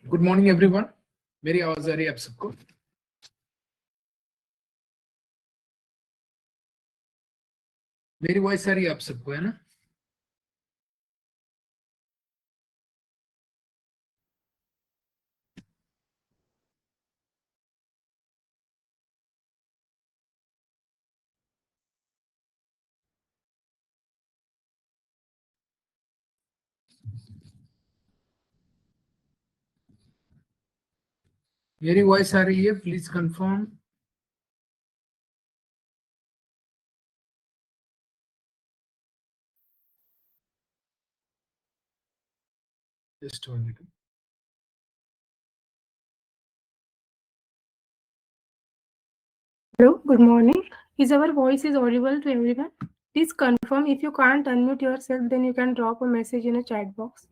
Good morning everyone. मेरी आवाज आ रही है आप सबको? मेरी वॉइस आ रही है आप सबको, है ना? मेरी वॉइस आ रही है? Please confirm. Just 1 minute. Hello, good morning. Is our voice is audible to everyone? Please confirm. If you can't unmute yourself, then you can drop a message in a chat box.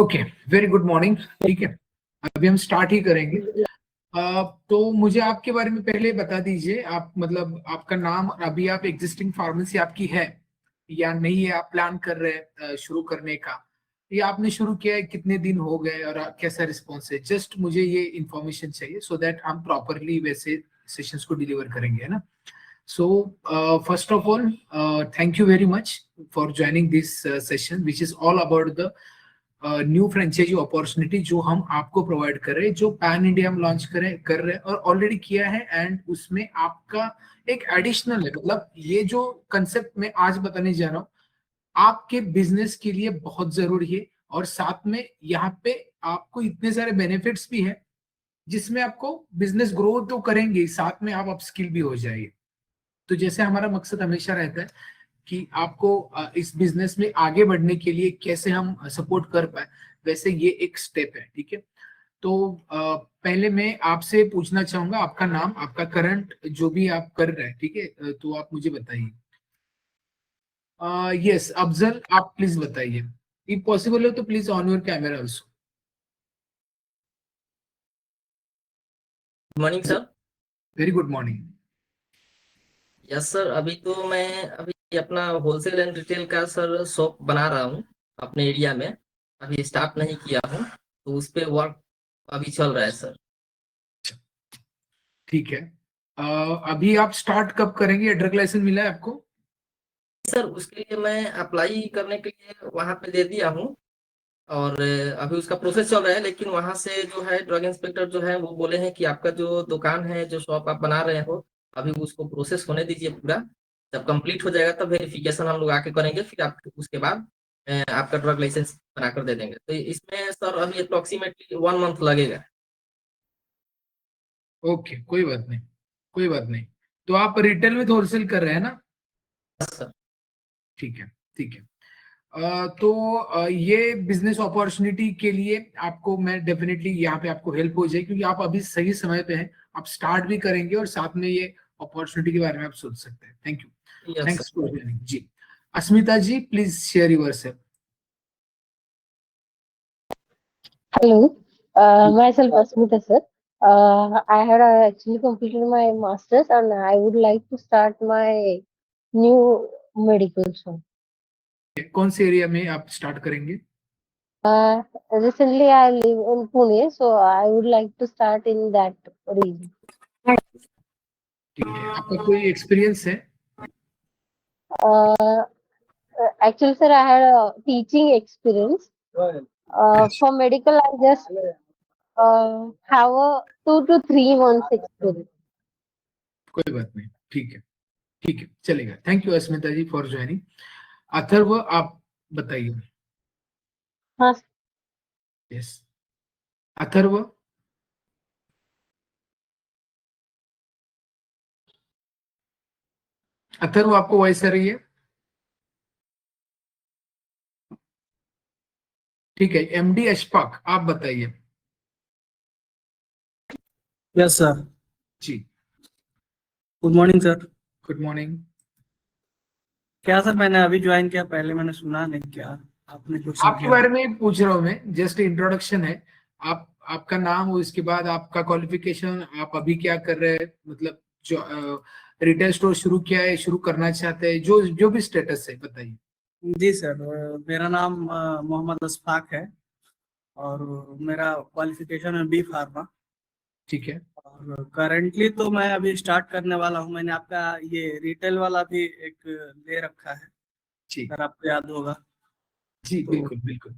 Okay, very good morning. ठीक है, अभी हम start ही करेंगे। तो मुझे आपके बारे में पहले बता दीजिए, आप मतलब आपका नाम, अभी आप एग्जिस्टिंग फार्मेसी आपकी है या नहीं है? आप प्लान कर रहे हैं शुरू करने का, या आपने शुरू किया है? कितने दिन हो गए और कैसा रिस्पॉन्स है? जस्ट मुझे ये इंफॉर्मेशन चाहिए सो दैट हम प्रॉपरली वैसे सेशंस को डिलीवर करेंगे, है ना? So, first of all, thank you very much for joining this session, which is all about the new franchisee opportunity जो हम आपको प्रोवाइड कर रहे हैं, जो पैन इंडिया हम लॉन्च कर रहे हैं और ऑलरेडी किया है। एंड उसमें आपका एक एडिशनल है, मतलब ये जो कंसेप्ट मैं आज बताने जा रहा हूँ आपके बिजनेस के लिए बहुत जरूरी है। और साथ में यहाँ पे आपको इतने सारे बेनिफिट्स भी है जिसमें आपको बिजनेस ग्रो तो करेंगे, साथ में आप अपस्किल भी हो जाएंगे। तो जैसे हमारा मकसद हमेशा रहता है कि आपको इस बिजनेस में आगे बढ़ने के लिए कैसे हम सपोर्ट कर पाए, वैसे ये एक स्टेप है। ठीक है, तो पहले मैं आपसे पूछना चाहूंगा आपका नाम, आपका करंट जो भी आप कर रहे हैं, ठीक है? तो आप मुझे बताइए। यस अफजल, आप प्लीज बताइए। इफ पॉसिबल हो तो please on your camera also. Morning sir. Very good morning. Yes sir, अभी तो मैं अभी अपना होलसेल एंड रिटेल का सर शॉप बना रहा हूँ अपने एरिया में। अभी स्टार्ट नहीं किया हूँ, तो उस पे वर्क अभी चल रहा है सर। ठीक है, अभी आप स्टार्ट कब करेंगे? ड्रग लाइसेंस मिला है आपको? सर उसके लिए मैं अप्लाई करने के लिए वहाँ पे दे दिया हूँ, और अभी उसका प्रोसेस चल रहा है। लेकिन वहाँ से जो है ड्रग इंस्पेक्टर जो है वो बोले हैं कि आपका जो दुकान है, जो शॉप आप बना रहे हो, अभी उसको प्रोसेस होने दीजिए पूरा। जब कंप्लीट हो जाएगा तब वेरिफिकेशन हम लोग आके करेंगे, फिर आप उसके बाद आपका ड्रग लाइसेंस बनाकर दे देंगे। तो इसमें सर अभी अप्रोक्सीमेटली 1 मंथ लगेगा। ओके, कोई बात नहीं, कोई बात नहीं। तो आप रिटेल में तो होलसेल कर रहे हैं ना? सर ठीक है, ठीक है। तो ये बिजनेस अपॉर्चुनिटी के लिए आपको मैं डेफिनेटली यहाँ पे आपको हेल्प हो जाए, क्योंकि आप अभी सही समय पे हैं। आप स्टार्ट भी करेंगे और साथ में ये अपॉर्चुनिटी के बारे में आप सोच सकते हैं। Thank you, yes thanks sir. For जी। Asmita ji, please share yourself. Hello, myself Asmita sir. I had actually completed my master's and I would like to start my new medical shop. कौन से एरिया में आप start करेंगे? Recently I live in Pune, so I would like to start in that region. ठीक है, आपका कोई experience है? Uh, Actually, sir, I had a teaching experience. For medical, I just have a 2 to 3 months experience. कोई बात नहीं, ठीक है, ठीक है, चलेगा। Thank you Asmita ji for joining. Atharva, आप बताइए। हाँ, यस अथर्व। अथर्व, आपको वॉइस आ रही है? ठीक है, एमडी अशफाक, आप बताइए। Yes sir. जी, good morning sir. Good morning. क्या सर, मैंने अभी ज्वाइन किया, पहले मैंने सुना नहीं, क्या आपने कुछ आपके बारे में ही पूछ रहा हूँ मैं, जस्ट इंट्रोडक्शन है। आप आपका नाम, उसके बाद आपका क्वालिफिकेशन, आप अभी क्या कर रहे हैं, मतलब जो रिटेल स्टोर शुरू किया है, शुरू करना चाहते हैं, जो जो भी स्टेटस है बताइए। जी सर, मेरा नाम मोहम्मद अशफाक है और मेरा क्वालिफिकेशन है बी फार्मा। ठीक है। और करेंटली तो मैं अभी स्टार्ट करने वाला हूँ। मैंने आपका ये रिटेल वाला भी एक ले रखा है जी सर, आपको याद होगा। जी, तो बिल्कुल बिल्कुल।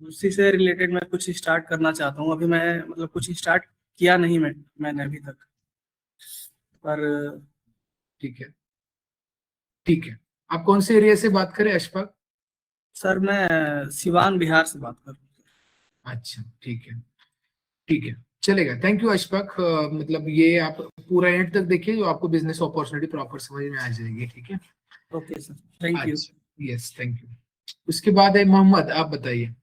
उसी से रिलेटेड मैं कुछ स्टार्ट करना चाहता हूँ। अभी मैं मतलब कुछ स्टार्ट किया नहीं मैंने अभी तक, पर ठीक है ठीक है। आप कौन से एरिया से बात करें अशफाक? सर मैं सिवान बिहार से बात कर रहा हूँ। अच्छा, ठीक है ठीक है, चलेगा। Thank you Ashfaq. मतलब ये आप पूरा एंड तक देखिए, जो आपको बिजनेस अपॉर्चुनिटी प्रॉपर समझ में आ जाएगी। ठीक है। Okay sir, thank you. अच्छा, यस, थैंक यू। उसके बाद है मोहम्मद, आप बताइए।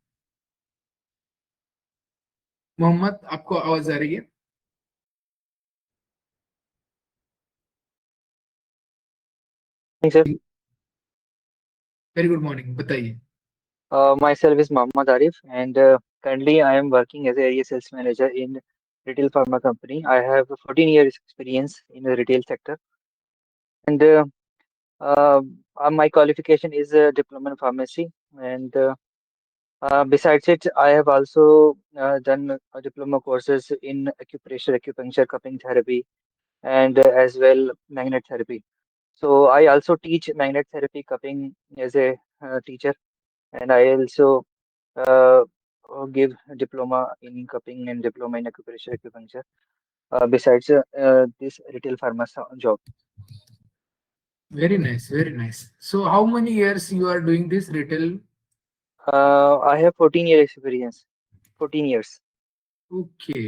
मोहम्मद, आपको आवाज आ रही है? Morning, sir. Very good morning, बताइए। Myself is Mohammad Arif, and currently I am working as a area sales manager in retail pharma company. I have 14 years experience in the retail sector, and uh, my qualification is a diploma in pharmacy. And besides it, I have also done diploma courses in acupressure, acupuncture, cupping therapy, and as well magnet therapy. So I also teach magnet therapy, cupping as a teacher, and I also uh, give diploma in cupping and diploma in acupressure acupuncture. Besides this retail pharmacy job, very nice, very nice. So how many years you are doing this retail? I have 14 year experience. 14 years. Okay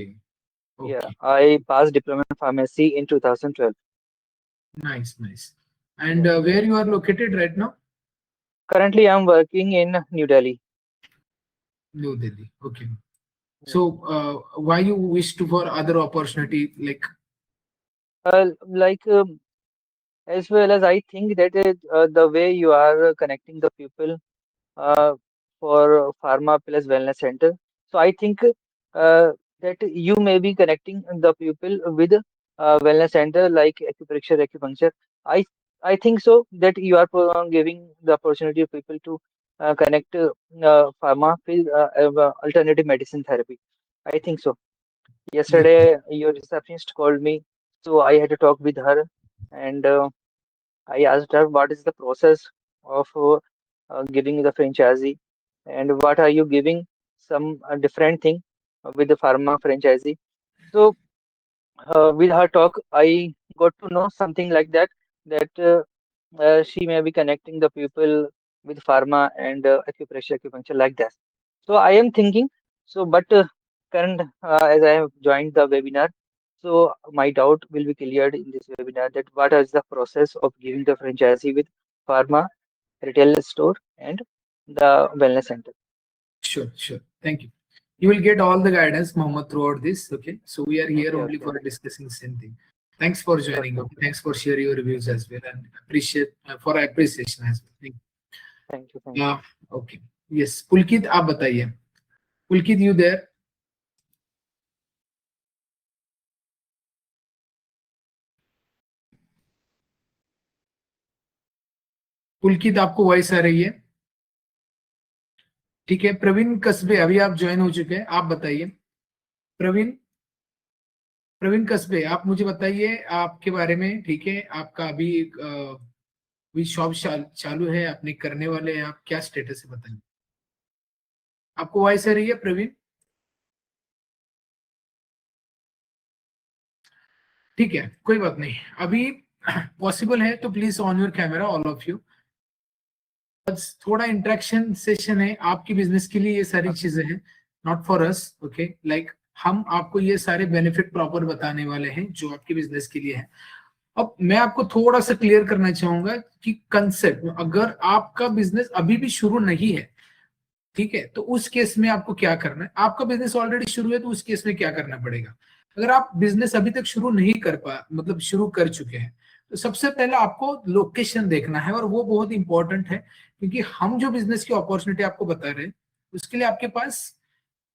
Yeah, okay, I passed diploma in pharmacy in 2012. Nice nice. And Yeah. Where you are located right now? Currently, I'm working in New Delhi. New Delhi, okay. Yeah. So, why you wish to for other opportunity, like? Like as well as I think that the way you are connecting the people uh, for pharma plus wellness center. So I think that you may be connecting the people with wellness center like acupressure, acupuncture. I I think so that you are giving the opportunity of people to connect pharma with alternative medicine therapy. I think so. Yesterday, your receptionist called me, so I had to talk with her, and I asked her what is the process of giving the franchisee and what are you giving some different thing with the pharma franchisee. So with her talk, I got to know something like that she may be connecting the people with pharma and acupressure, acupuncture like that. So I am thinking so, but current as I have joined the webinar, so my doubt will be cleared in this webinar that what is the process of giving the franchisee with pharma, retail store, and the wellness center. Sure, sure. Thank you. You will get all the guidance, Mohammed, throughout this. Okay. So we are here Okay, only okay, for discussing same thing. Thanks for joining. okay. Okay. Thanks for sharing your reviews as well, and appreciate for appreciation as well. Thank Thank you, thank you. you. Okay. Yes. Pulkit, आप बताइए. Pulkit, you there? पुलकित, आपको voice आ रही है? ठीक है। प्रवीण कस्बे, अभी आप ज्वाइन हो चुके हैं, आप बताइए। प्रवीण प्रवीण कस्बे, आप मुझे बताइए आपके बारे में। ठीक है, आपका अभी शॉप चालू है, आपने करने वाले हैं, आप क्या स्टेटस है बताइए। आपको वॉइस आ रही है प्रवीण? ठीक है, कोई बात नहीं। अभी पॉसिबल है तो please on your camera all of you. थोड़ा इंटरेक्शन सेशन है आपकी बिजनेस के लिए, ये सारी चीजें हैं, not for us. Okay, like हम आपको ये सारे बेनिफिट प्रॉपर बताने वाले हैं जो आपके बिजनेस के लिए है। अब मैं आपको थोड़ा सा क्लियर करना चाहूंगा कि कंसेप्ट, अगर आपका बिजनेस अभी भी शुरू नहीं है, ठीक है, तो उस केस में आपको क्या करना है। आपका बिजनेस ऑलरेडी शुरू है तो उस केस में क्या करना पड़ेगा। अगर आप बिजनेस अभी तक शुरू नहीं कर पा, मतलब शुरू कर चुके हैं, तो सबसे पहले आपको लोकेशन देखना है, और वो बहुत इंपॉर्टेंट है, क्योंकि हम जो बिजनेस की अपॉर्चुनिटी आपको बता रहे हैं उसके लिए आपके पास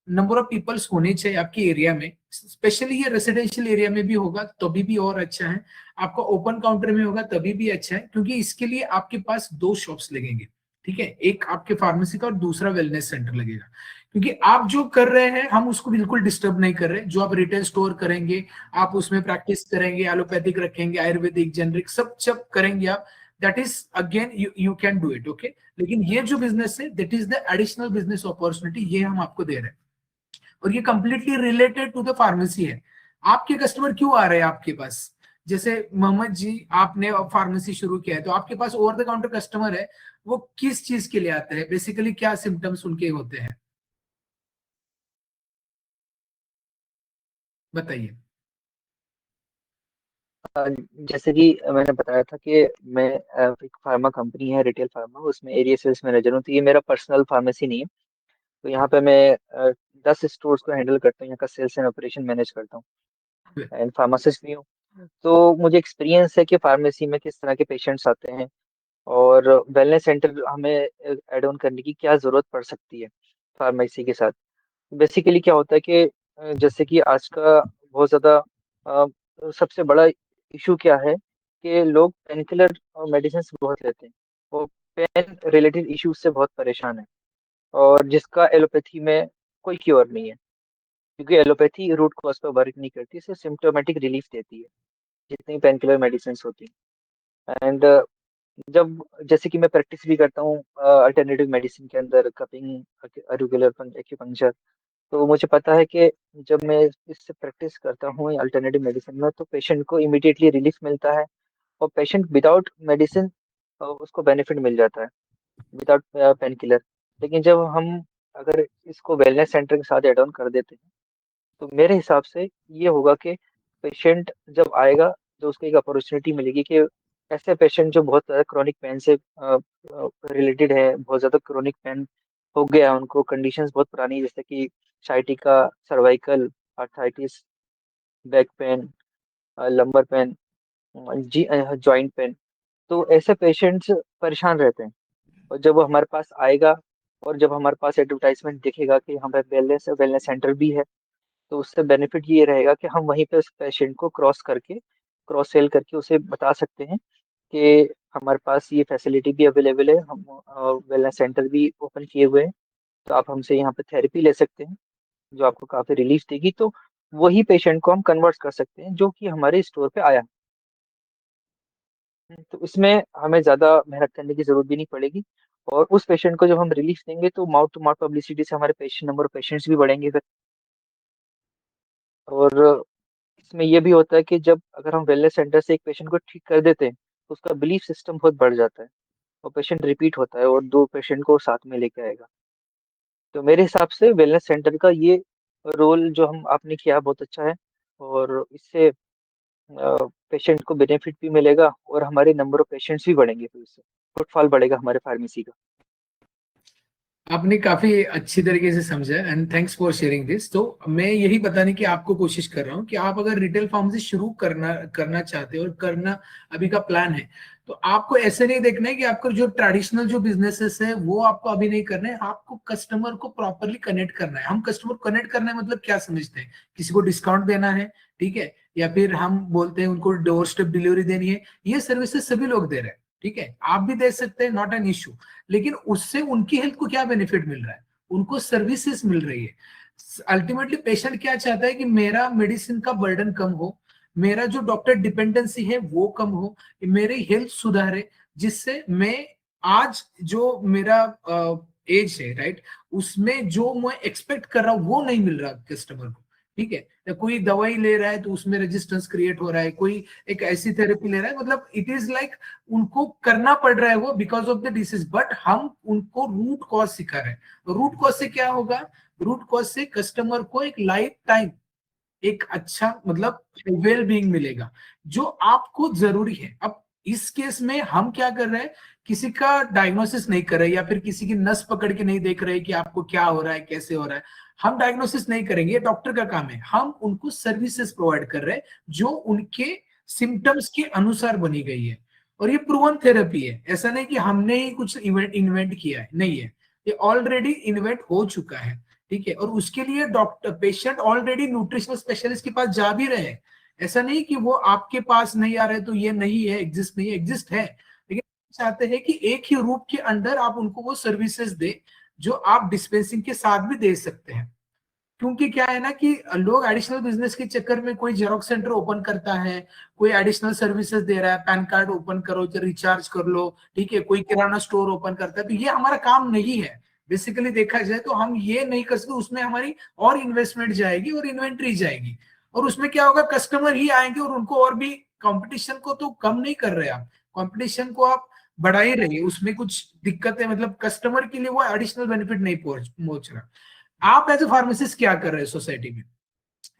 नंबर ऑफ पीपल्स होने चाहिए आपके एरिया में। स्पेशली ये रेसिडेंशियल एरिया में भी होगा तभी भी और अच्छा है, आपका ओपन काउंटर में होगा तभी भी अच्छा है, क्योंकि इसके लिए आपके पास 2 शॉप्स लगेंगे, ठीक है, एक आपके फार्मेसी का और दूसरा वेलनेस सेंटर लगेगा। क्योंकि आप जो कर रहे हैं हम उसको बिल्कुल डिस्टर्ब नहीं कर रहे, जो आप रिटेल स्टोर करेंगे आप उसमें प्रैक्टिस करेंगे, एलोपैथिक रखेंगे, आयुर्वेदिक, जेनरिक सब करेंगे आप, that is again you can do it, okay. लेकिन ये जो बिजनेस है that is the additional business opportunity, ये हम आपको दे रहे हैं, और ये completely related to the pharmacy है। आपके कस्टमर क्यों आ रहे हैं आपके पास? जैसे मोहम्मद जी आपने फार्मेसी शुरू किया है, तो आपके पास ओवर द काउंटर कस्टमर है, वो किस चीज के लिए आते हैं, बेसिकली क्या सिम्टम्स उनके होते हैं, बताइए। जैसे कि मैंने बताया था कि मैं एक फार्मा कंपनी है, रिटेल फार्मा, उसमें एरिया सेल्स मैनेजर हूँ। तो ये मेरा पर्सनल फार्मेसी नहीं है। तो यहाँ पे मैं 10 स्टोर्स को हैंडल करता हूँ, यहाँ का सेल्स एंड ऑपरेशन मैनेज करता हूँ, एंड फार्मासिस्ट भी हूँ। तो मुझे एक्सपीरियंस है कि फार्मेसी में किस तरह के पेशेंट्स आते हैं और वेलनेस सेंटर हमें ऐड ऑन करने की क्या ज़रूरत पड़ सकती है फार्मेसी के साथ। बेसिकली क्या होता है कि जैसे कि आज का बहुत ज़्यादा सबसे बड़ा इशू क्या है कि लोग पेन किलर और मेडिसिन बहुत लेते हैं, वो पेन रिलेटेड इश्यूज से बहुत परेशान है, और जिसका एलोपैथी में कोई क्योर नहीं है, क्योंकि एलोपैथी रूट कॉज पर वर्क नहीं करती, सिर्फ सिम्टोमेटिक रिलीफ देती है जितनी पेन किलर मेडिसिन होती है। एंड जब जैसे कि मैं प्रैक्टिस भी करता हूँ अल्टरनेटिव मेडिसिन के अंदर, कपिंग, रेगुलर एक्यूपंक्चर, तो मुझे पता है कि जब मैं इससे प्रैक्टिस करता हूँ अल्टरनेटिव मेडिसिन में, तो पेशेंट को इमीडिएटली रिलीफ मिलता है, और पेशेंट विदाउट मेडिसिन उसको बेनिफिट मिल जाता है, विदाउट पेन किलर। लेकिन जब हम अगर इसको वेलनेस सेंटर के साथ एड ऑन कर देते हैं, तो मेरे हिसाब से ये होगा कि पेशेंट जब आएगा, तो उसको एक अपॉर्चुनिटी मिलेगी कि ऐसे पेशेंट जो बहुत ज़्यादा क्रोनिक पेन से रिलेटेड है, बहुत ज़्यादा क्रोनिक पेन हो गया है, उनको कंडीशंस बहुत पुरानी, जैसे कि sciatica, cervical, arthritis, back pain, lumbar pain, जी जॉइंट पेन, तो ऐसे पेशेंट्स परेशान रहते हैं। और जब वो हमारे पास आएगा और जब हमारे पास एडवर्टाइजमेंट दिखेगा कि हमारे वेलनेस वेलनेस सेंटर भी है, तो उससे बेनिफिट ये रहेगा कि हम वहीं पे उस पेशेंट को क्रॉस सेल करके उसे बता सकते हैं कि हमारे पास ये फैसिलिटी भी अवेलेबल है, हम वेलनेस सेंटर भी ओपन किए हुए हैं, तो आप हमसे यहाँ पे थेरेपी ले सकते हैं जो आपको काफ़ी रिलीफ देगी। तो वही पेशेंट को हम कन्वर्ट कर सकते हैं जो कि हमारे स्टोर पे आया। तो इसमें हमें ज़्यादा मेहनत करने की ज़रूरत भी नहीं पड़ेगी, और उस पेशेंट को जब हम रिलीफ देंगे तो माउथ टू माउथ पब्लिसिटी से हमारे पेशेंट नंबर ऑफ पेशेंट्स भी बढ़ेंगे फिर। और इसमें ये भी होता है कि जब अगर हम वेलनेस सेंटर से एक पेशेंट को ठीक कर देते हैं, तो उसका बिलीफ सिस्टम बहुत बढ़ जाता है, और पेशेंट रिपीट होता है और 2 पेशेंट को साथ में लेके आएगा। तो मेरे हिसाब से वेलनेस सेंटर का ये रोल जो हम आपने किया बहुत अच्छा है, और इससे पेशेंट को बेनिफिट भी मिलेगा और हमारे नंबर ऑफ पेशेंट्स भी बढ़ेंगे, फिर उससे फुटफॉल बढ़ेगा हमारे फार्मेसी का। आपने काफी अच्छी तरीके से समझा and thanks for sharing this. तो मैं यही बताने की आपको कोशिश कर रहा हूँ कि आप अगर रिटेल फार्मेसी शुरू करना चाहते हो और करना अभी का प्लान है, तो आपको ऐसे नहीं देखना है कि आपको जो ट्रेडिशनल जो बिजनेसेस है वो आपको अभी नहीं करना है, आपको कस्टमर को प्रॉपरली कनेक्ट करना है। हम कस्टमर को कनेक्ट करना है मतलब क्या समझते हैं, किसी को डिस्काउंट देना है, ठीक है, या फिर हम बोलते हैं उनको डोर स्टेप डिलीवरी देनी है, ये सर्विसेज सभी लोग दे रहे हैं, ठीक है, आप भी दे सकते हैं, नॉट एन इश्यू। लेकिन उससे उनकी हेल्थ को क्या बेनिफिट मिल रहा है, उनको सर्विसेज मिल रही है। अल्टीमेटली पेशेंट क्या चाहता है कि मेरा मेडिसिन का बर्डन कम हो, मेरा जो डॉक्टर डिपेंडेंसी है वो कम हो, मेरी हेल्थ सुधारे, जिससे मैं आज जो मेरा एज है, राइट, उसमें जो मैं एक्सपेक्ट कर रहा हूं वो नहीं मिल रहा कस्टमर को, ठीक है। या कोई दवाई ले रहा है तो उसमें रेजिस्टेंस क्रिएट हो रहा है, कोई एक ऐसी थेरेपी ले रहा है, मतलब इट इज लाइक उनको करना पड़ रहा है वो because of the disease, but हम उनको रूट कॉज सिखा रहे हैं। रूट कॉज से क्या होगा, रूट कॉज से कस्टमर को एक लाइफ टाइम एक अच्छा मतलब वेल बीइंग मिलेगा जो आपको जरूरी है। अब इस केस में हम क्या कर रहे हैं, किसी का डायग्नोसिस नहीं कर रहे या फिर किसी की नस पकड़ के नहीं देख रहे कि आपको क्या हो रहा है, कैसे हो रहा है, हम डायग्नोसिस नहीं करेंगे, ये डॉक्टर का काम है। हम उनको सर्विसेज प्रोवाइड कर रहे हैं जो उनके सिम्टम्स के अनुसार बनी गई है और ये प्रूवन थेरेपी है। ऐसा नहीं कि हमने ही कुछ इन्वेंट किया है, नहीं है, ये ऑलरेडी इन्वेंट हो चुका है, ठीक है। और उसके लिए doctor patient already nutritional specialist के पास जा भी रहे हैं। ऐसा नहीं कि वो आपके पास नहीं आ रहे तो ये नहीं है, एग्जिस्ट नहीं है, एग्जिस्ट है, लेकिन चाहते हैं कि एक ही रूप के अंदर आप उनको वो सर्विसेज दे जो आप डिस्पेंसिंग के साथ भी दे सकते हैं। क्योंकि क्या है ना कि लोग एडिशनल बिजनेस के चक्कर में कोई जेरोक्स सेंटर ओपन करता है, कोई एडिशनल सर्विसेज दे रहा है, पैन कार्ड ओपन करो, रिचार्ज कर लो, ठीक है, कोई किराना स्टोर ओपन करता है, तो ये हमारा काम नहीं है। बेसिकली देखा जाए तो हम ये नहीं कर सकते, उसमें हमारी और इन्वेस्टमेंट जाएगी और इन्वेंट्री जाएगी, और उसमें क्या होगा, कस्टमर ही आएंगे और उनको और भी कंपटीशन को तो कम नहीं कर रहे आप, कंपटीशन को आप बढ़ा ही रही है। उसमें कुछ दिक्कतें, मतलब कस्टमर के लिए वो एडिशनल बेनिफिट नहीं पहुंच रहा। आप एज ए फार्मासिस्ट क्या कर रहे हैं सोसाइटी में?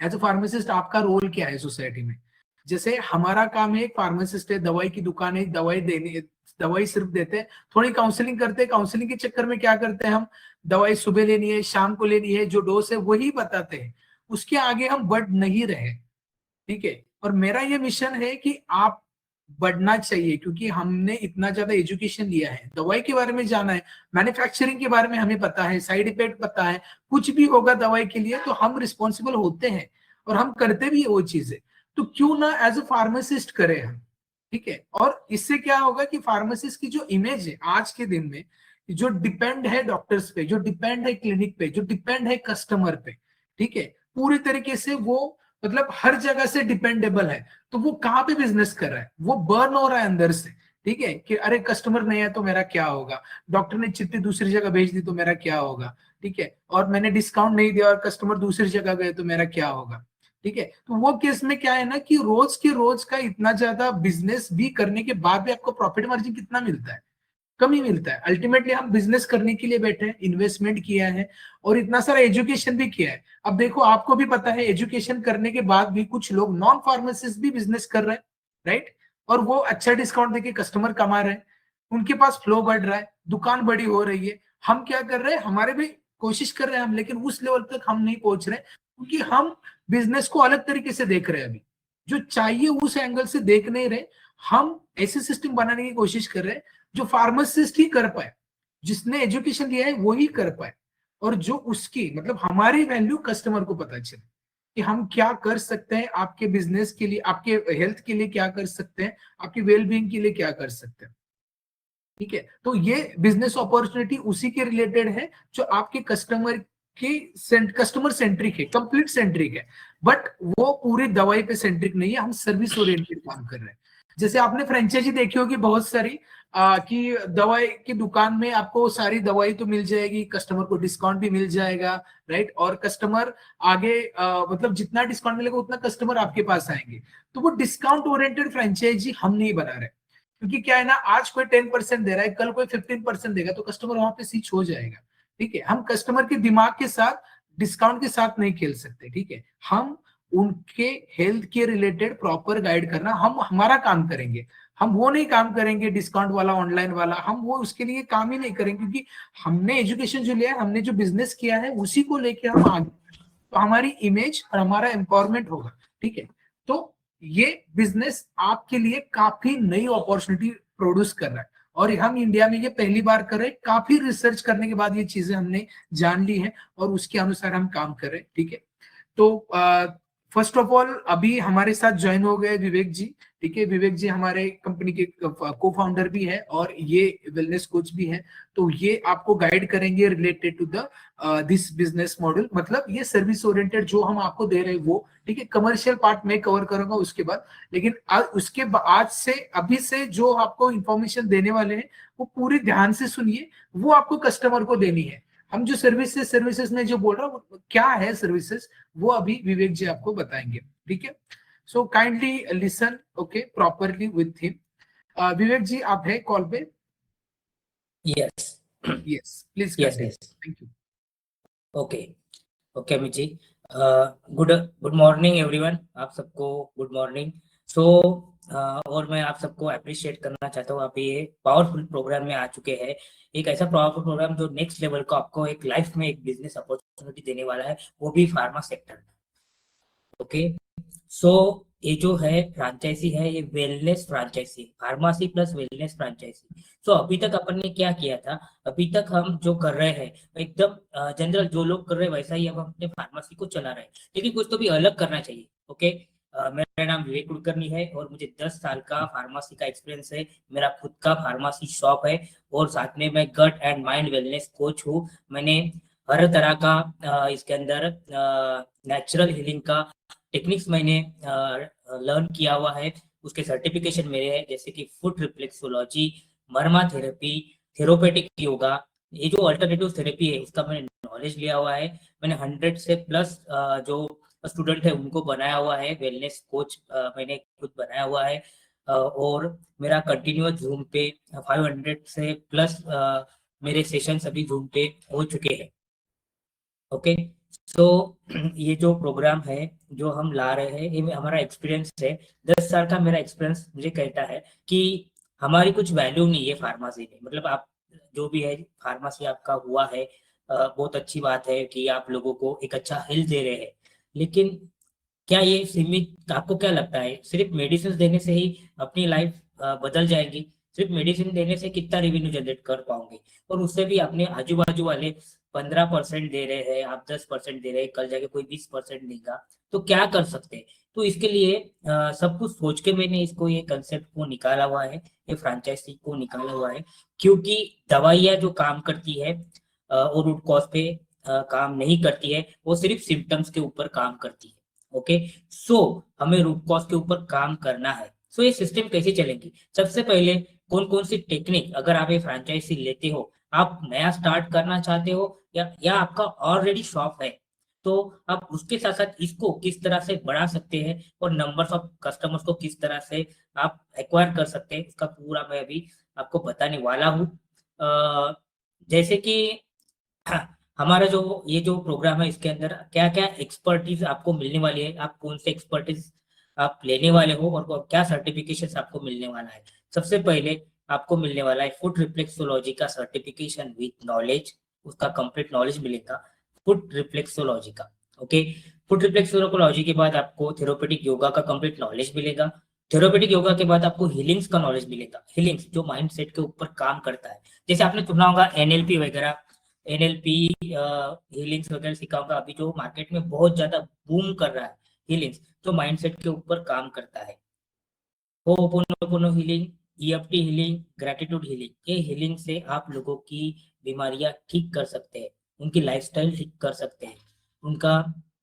एज ए फार्मासिस्ट आपका रोल क्या है सोसाइटी में? जैसे हमारा काम है, एक फार्मासिस्ट है, दवाई की दुकान है, दवाई देने, दवाई सिर्फ देते हैं, थोड़ी काउंसलिंग करते हैं। काउंसलिंग के चक्कर में क्या करते हैं हम, दवाई सुबह लेनी है, शाम को लेनी है, जो डोज है वही बताते हैं, उसके आगे हम बढ़ नहीं रहे, ठीक है। और मेरा ये मिशन है कि आप बढ़ना चाहिए, क्योंकि हमने इतना ज्यादा एजुकेशन लिया है, दवाई के बारे में जाना है, मैन्युफैक्चरिंग के बारे में हमें पता है, साइड इफेक्ट पता है, कुछ भी होगा दवाई के लिए तो हम रिस्पॉन्सिबल होते हैं और हम करते भी है वो चीजें। तो क्यों ना एज अ फार्मासिस्ट करें हम, ठीक है। और इससे क्या होगा कि फार्मासिस्ट की जो इमेज है आज के दिन में, जो डिपेंड है डॉक्टर्स पे, जो डिपेंड है क्लिनिक पे, जो डिपेंड है कस्टमर पे, ठीक है, पूरी तरीके से वो मतलब हर जगह से डिपेंडेबल है, तो वो कहाँ पे बिजनेस कर रहा है, वो बर्न हो रहा है अंदर से, ठीक है, कि अरे कस्टमर नहीं है तो मेरा क्या होगा, डॉक्टर ने चिट्ठी दूसरी जगह भेज दी तो मेरा क्या होगा, ठीक है, और मैंने डिस्काउंट नहीं दिया और कस्टमर दूसरी जगह गए तो मेरा क्या होगा, ठीक है। तो वो केस में क्या है ना कि रोज के रोज का इतना ज्यादा बिजनेस भी करने के बाद भी आपको प्रॉफिट मार्जिन कितना मिलता है? कम ही मिलता है। अल्टीमेटली हम बिजनेस करने के लिए बैठे हैं, इन्वेस्टमेंट किया है और इतना सारा एजुकेशन भी किया है। अब देखो, आपको भी पता है एजुकेशन करने के बाद भी कुछ लोग नॉन फार्मासिस्ट भी बिजनेस कर रहे हैं, राइट, और वो अच्छा डिस्काउंट देके कस्टमर कमा रहे हैं, उनके पास फ्लो बढ़ रहा है, दुकान बड़ी हो रही है। हम क्या कर रहे हैं, हमारे भी कोशिश कर रहे हैं हम, लेकिन उस लेवल तक हम नहीं पहुंच रहे, क्योंकि हम बिजनेस को अलग तरीके से देख रहे हैं, अभी जो चाहिए उस एंगल से देख नहीं रहे। हम ऐसे सिस्टम बनाने की कोशिश कर रहे हैं जो फार्मासिस्ट ही कर पाए, जिसने एजुकेशन लिया है वो ही कर पाए, और जो उसकी मतलब हमारी वैल्यू कस्टमर को पता चले कि हम क्या कर सकते हैं आपके बिजनेस के लिए, आपके हेल्थ के लिए क्या कर सकते हैं, आपकी वेलबींग के लिए क्या कर सकते हैं, ठीक है। तो ये बिजनेस अपॉर्चुनिटी उसी के रिलेटेड है जो आपके कस्टमर सेंट्रिक है, कंप्लीट सेंट्रिक है, बट वो पूरी दवाई पे सेंट्रिक नहीं है। हम सर्विस ओरिएंटेड काम कर रहे हैं। जैसे आपने फ्रेंचाइजी देखी होगी बहुत सारी, कि दवाई की दुकान में आपको सारी दवाई तो मिल जाएगी, कस्टमर को डिस्काउंट भी मिल जाएगा, राइट, और कस्टमर आगे मतलब जितना डिस्काउंट मिलेगा उतना कस्टमर आपके पास आएंगे। तो वो डिस्काउंट ओरिएंटेड फ्रेंचाइजी हम नहीं बना रहे, क्योंकि क्या है ना, आज कोई 10% दे रहा है, कल कोई 15% देगा, तो कस्टमर वहां पे स्विच हो जाएगा, ठीक है। हम कस्टमर के दिमाग के साथ, डिस्काउंट के साथ नहीं खेल सकते, ठीक है। हम उनके हेल्थ के रिलेटेड प्रॉपर गाइड करना, हम हमारा काम करेंगे। हम वो नहीं काम करेंगे डिस्काउंट वाला, ऑनलाइन वाला, हम वो उसके लिए काम ही नहीं करेंगे, क्योंकि हमने एजुकेशन जो लिया है, हमने जो बिजनेस किया है उसी को लेके हम आगे, तो हमारी इमेज और हमारा एम्पावरमेंट होगा, ठीक है। तो ये बिजनेस आपके लिए काफी नई अपॉर्चुनिटी प्रोड्यूस कर रहा है, और हम इंडिया में ये पहली बार कर रहे हैं। काफी रिसर्च करने के बाद ये चीजें हमने जान ली है और उसके अनुसार हम काम कर रहे हैं, ठीक है। तो फर्स्ट ऑफ ऑल अभी हमारे साथ ज्वाइन हो गए विवेक जी, ठीक है। विवेक जी हमारे कंपनी के को फाउंडर भी है और ये वेलनेस कोच भी है, तो ये आपको गाइड करेंगे related to the this business model, मतलब ये सर्विस ओरिएंटेड जो हम आपको दे रहे हैं वो, ठीक है। कमर्शियल पार्ट में कवर करूंगा उसके बाद, लेकिन उसके आज से अभी से जो आपको इंफॉर्मेशन देने वाले हैं वो पूरी ध्यान से सुनिए, वो आपको कस्टमर को देनी है। हम जो सर्विसेज में जो बोल रहा हूँ क्या है सर्विसेज, वो अभी विवेक जी आपको बताएंगे, ठीक है। So kindly listen okay properly with him. Vivek ji आप है कॉल पे? Yes yes please. Yes thank you. Okay okay Amit ji, good morning everyone, आप सबको गुड मॉर्निंग। सो और मैं आप सबको अप्रिशिएट करना चाहता हूँ, आप ये पावरफुल प्रोग्राम में आ चुके हैं, एक ऐसा पावरफुल प्रोग्राम जो नेक्स्ट लेवल को आपको एक लाइफ में एक बिजनेस अपॉर्चुनिटी देने वाला है, वो भी फार्मा सेक्टर में। ओके, सो ये जो है फ्रेंचाइजी है, ये wellness franchisee, pharmacy plus wellness franchisee. तो अभी तक अपन ने क्या किया था, अभी तक हम जो कर रहे हैं एकदम जनरल जो लोग कर रहे हैं वैसा ही हम अपने फार्मेसी को चला रहे हैं, लेकिन कुछ तो भी अलग करना चाहिए। ओके, मेरा नाम विवेक कुलकर्णी है और मुझे 10 साल का फार्मेसी का एक्सपीरियंस है। मेरा खुद का फार्मेसी शॉप है और साथ में मैं gut and mind wellness coach हूँ। मैंने हर तरह का इसके अंदर नेचुरल हीलिंग का टेक्निक्स मैंने लर्न किया हुआ है, उसके सर्टिफिकेशन मेरे हैं, जैसे कि foot reflexology, marma therapy, therapeutic yoga, ये जो अल्टरनेटिव थेरेपी है उसका मैंने नॉलेज लिया हुआ है। मैंने 100 से प्लस जो स्टूडेंट है उनको बनाया हुआ है, वेलनेस कोच मैंने खुद बनाया हुआ है। और मेरा कंटिन्यूअस जूम पे 500 से प्लस मेरे सेशंस अभी जूम पे हो चुके हैं। ओके, सो ये जो प्रोग्राम है जो हम ला रहे हैं, ये हमारा एक्सपीरियंस है, 10 साल का मेरा एक्सपीरियंस मुझे कहता है कि हमारी कुछ वैल्यू नहीं है फार्मेसी में। मतलब आप जो भी है फार्मेसी आपका हुआ है, बहुत अच्छी बात है कि आप लोगों को एक अच्छा हेल्थ दे रहे हैं, लेकिन क्या ये सीमित, आपको क्या लगता है सिर्फ मेडिसिन देने से ही अपनी लाइफ बदल जाएगी? सिर्फ मेडिसिन देने से कितना रेवेन्यू जनरेट कर पाओगे? और उससे भी अपने आजू बाजू वाले 15% दे रहे हैं, आप 10% दे रहे हैं, कल जाके कोई 20% देगा, तो क्या कर सकते हैं? तो इसके लिए सब कुछ सोच के मैंने इसको, ये कंसेप्ट को निकाला हुआ है, ये फ्रेंचाइजी को निकाला हुआ है, क्योंकि दवाइयाँ जो काम करती है वो रूट कॉज पे काम नहीं करती है, वो सिर्फ सिम्टम्स के ऊपर काम करती है। ओके, सो हमें रूट कॉज के ऊपर काम करना है। सो ये सिस्टम कैसे चलेंगी? सबसे पहले कौन कौन सी टेक्निक, अगर आप ये फ्रेंचाइजी लेते हो, आप नया स्टार्ट करना चाहते हो या आपका ऑलरेडी शॉप है, तो आप उसके साथ साथ इसको किस तरह से बढ़ा सकते हैं और नंबर्स ऑफ कस्टमर्स को किस तरह से आप एक्वायर कर सकते हैं, इसका पूरा मैं अभी आपको बताने वाला हूँ। जैसे कि हमारा जो ये जो प्रोग्राम है, इसके अंदर क्या क्या एक्सपर्टीज आपको मिलने वाली है, आप कौन से एक्सपर्टीज आप लेने वाले हो और क्या सर्टिफिकेशन आपको मिलने वाला है। सबसे पहले आपको मिलने वाला है फुट रिफ्लेक्सोलॉजी का सर्टिफिकेशन विथ नॉलेज, उसका कंप्लीट नॉलेज मिलेगा फुट रिफ्लेक्सोलॉजी का। ओके, फुट रिफ्लेक्सोलॉजी के बाद आपको थेरोपेटिक योगा का कंप्लीट नॉलेज मिलेगा। थेरोपेटिक योगा के बाद आपको हीलिंग्स का नॉलेज मिलेगा, हीलिंग्स जो माइंडसेट के ऊपर काम करता है। जैसे आपने सुना होगा एनएलपी वगैरह, एनएलपी हीलिंग्स वगैरह सीखा होगा, अभी जो मार्केट में बहुत ज्यादा बूम कर रहा है हीलिंग्स, जो माइंडसेट के ऊपर काम करता है। Ho'oponopono healing, EFT healing, gratitude healing, ये हीलिंग से आप लोगों की बीमारियां ठीक कर सकते हैं, उनकी लाइफस्टाइल ठीक कर सकते हैं, उनका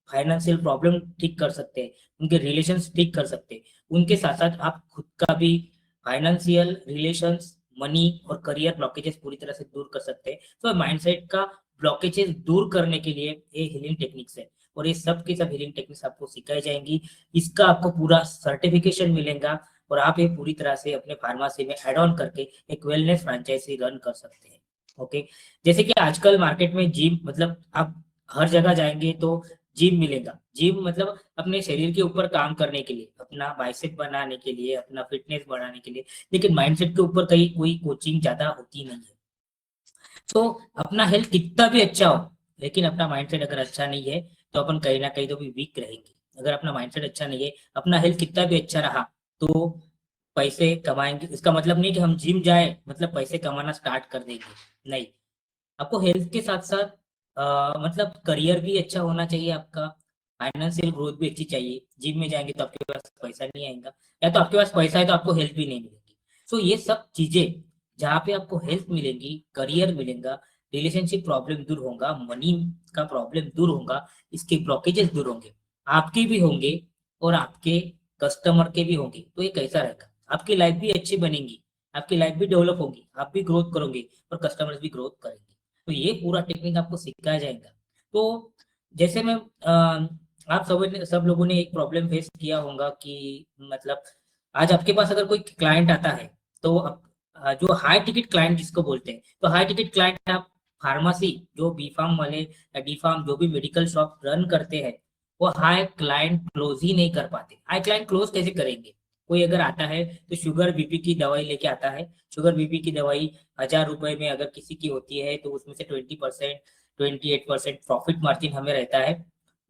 फाइनेंशियल प्रॉब्लम ठीक कर सकते हैं, उनके रिलेशंस ठीक कर सकते हैं। उनके साथ साथ आप खुद का भी फाइनेंशियल, रिलेशंस, मनी और करियर ब्लॉकेजेस पूरी तरह से दूर कर सकते हैं। तो माइंडसेट का ब्लॉकेजेस दूर करने के लिए ये हीलिंग टेक्निक्स है, और ये सब की सब हीलिंग टेक्निक्स आपको सिखाई जाएंगी। इसका आपको पूरा सर्टिफिकेशन मिलेगा और आप ये पूरी तरह से अपने फार्मेसी में एड ऑन करके एक वेलनेस फ्रेंचाइजी रन कर सकते हैं। ओके, जैसे कि आजकल मार्केट में जिम, मतलब आप हर जगह जाएंगे तो जिम मिलेगा। जिम मतलब अपने शरीर के ऊपर काम करने के लिए, अपना बाइसेप बनाने के लिए, अपना फिटनेस बढ़ाने के लिए, लेकिन माइंडसेट के ऊपर कहीं कोई कोचिंग ज्यादा होती नहीं है। तो अपना हेल्थ कितना भी अच्छा हो, लेकिन अपना माइंडसेट अगर अच्छा नहीं है तो अपन कहीं ना कहीं तो भी वीक रहेंगे। अगर अपना माइंडसेट अच्छा नहीं है, अपना हेल्थ कितना भी अच्छा रहा, तो पैसे कमाएंगे, इसका मतलब नहीं कि हम जिम जाए मतलब पैसे कमाना स्टार्ट कर देंगे, नहीं। आपको हेल्थ के साथ साथ मतलब करियर भी अच्छा होना चाहिए, आपका फाइनेंशियल ग्रोथ भी अच्छी चाहिए। जिम में जाएंगे तो आपके पास पैसा नहीं आएगा, या तो आपके पास पैसा है तो आपको हेल्थ भी नहीं मिलेगी। सो ये सब चीजें जहाँ पे आपको हेल्थ मिलेगी, करियर मिलेगा, रिलेशनशिप प्रॉब्लम दूर होगा, मनी का प्रॉब्लम दूर होगा, इसके ब्लॉकेजेस दूर होंगे, आपके भी होंगे और आपके कस्टमर के भी होंगे। तो ये कैसा रहेगा, आपकी लाइफ भी अच्छी बनेगी, आपकी लाइफ भी डेवलप होगी, आप भी ग्रोथ करोगे और कस्टमर्स भी ग्रोथ करेंगे। तो ये पूरा टेक्निक आपको सिखाया जाएगा। तो जैसे मैं आप सब लोगों ने एक प्रॉब्लम फेस किया होगा कि मतलब आज आपके पास अगर कोई क्लाइंट आता है, तो जो हाई टिकट क्लाइंट जिसको बोलते हैं, तो हाई टिकट क्लाइंट आप फार्मेसी जो बी फार्म वाले या डी फार्म जो भी मेडिकल शॉप रन करते हैं, वो हाई क्लाइंट क्लोज ही नहीं कर पाते। हाई क्लाइंट क्लोज कैसे करेंगे? कोई अगर आता है तो शुगर बीपी की दवाई लेके आता है, शुगर बीपी की दवाई 1000 रुपए में अगर किसी की होती है तो उसमें से 20%, 28% प्रॉफिट मार्जिन हमें रहता है,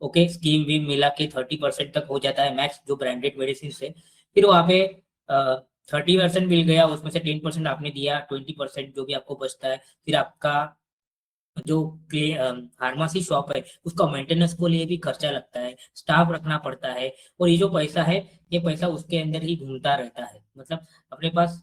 ओके, स्कीम भी मिला के 30% तक हो जाता है मैक्स जो ब्रांडेड मेडिसिन से। फिर वहाँ पे 30% मिल गया, उसमें से 10% आपने दिया, 20% जो भी आपको बचता है, फिर आपका जो फार्मेसी शॉप है उसका मेंटेनेंस को लिए भी खर्चा लगता है, स्टाफ रखना पड़ता है, और ये जो पैसा है ये पैसा उसके अंदर ही घूमता रहता है। मतलब अपने पास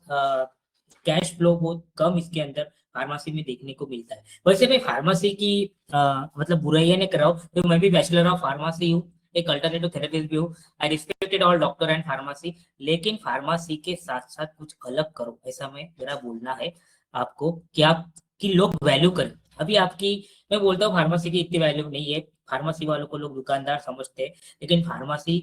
कैश फ्लो बहुत कम इसके अंदर फार्मेसी में देखने को मिलता है। वैसे मैं फार्मेसी की मतलब बुराइयां नहीं कर रहा हूँ, तो मैं भी बैचलर ऑफ फार्मेसी हूँ, एक अल्टरनेटिव थेरेपिस्ट भी हूँ। I respected all doctor and pharmacy, लेकिन फार्मेसी के साथ साथ कुछ अलग करो, ऐसा मेरा बोलना है आपको कि आप कि लोग वैल्यू करें। अभी आपकी, मैं बोलता हूँ फार्मेसी की इतनी वैल्यू नहीं है, फार्मेसी वालों को लोग दुकानदार समझते हैं, लेकिन फार्मेसी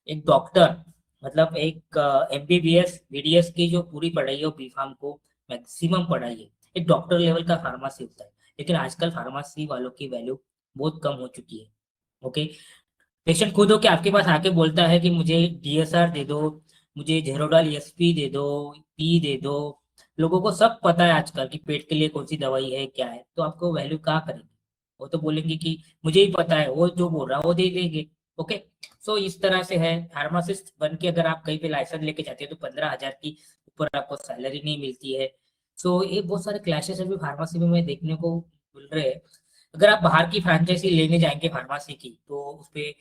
एक डॉक्टर मतलब एक एमबीबीएस बीडीएस की जो पूरी पढ़ाई है, बीफार्म को मैक्सिमम पढ़ाई है, एक डॉक्टर लेवल का फार्मेसी होता है। लेकिन आजकल फार्मेसी वालों की वैल्यू बहुत कम हो चुकी है। ओके, पेशेंट खुद हो के आपके पास आके बोलता है कि मुझे डीएसआर दे दो, मुझे जेरोडाल एसपी दे दो, पी दे दो। लोगों को सब पता है आजकल कि पेट के लिए कौन सी दवाई है क्या है, तो आपको वैल्यू कहाँ करेंगे? वो तो बोलेंगे कि मुझे ही पता है, वो जो बोल रहा है वो दे देंगे। ओके, सो इस तरह से है। फार्मासिस्ट बन के अगर आप कहीं पे लाइसेंस लेके जाते हैं तो 15,000 की ऊपर आपको सैलरी नहीं मिलती है। सो ये बहुत सारे क्लैशेस अभी फार्मेसी में मैं देखने को मिल रहे हैं। अगर आप बाहर की फ्रेंचाइजी लेने जाएंगे फार्मेसी की, तो उस पर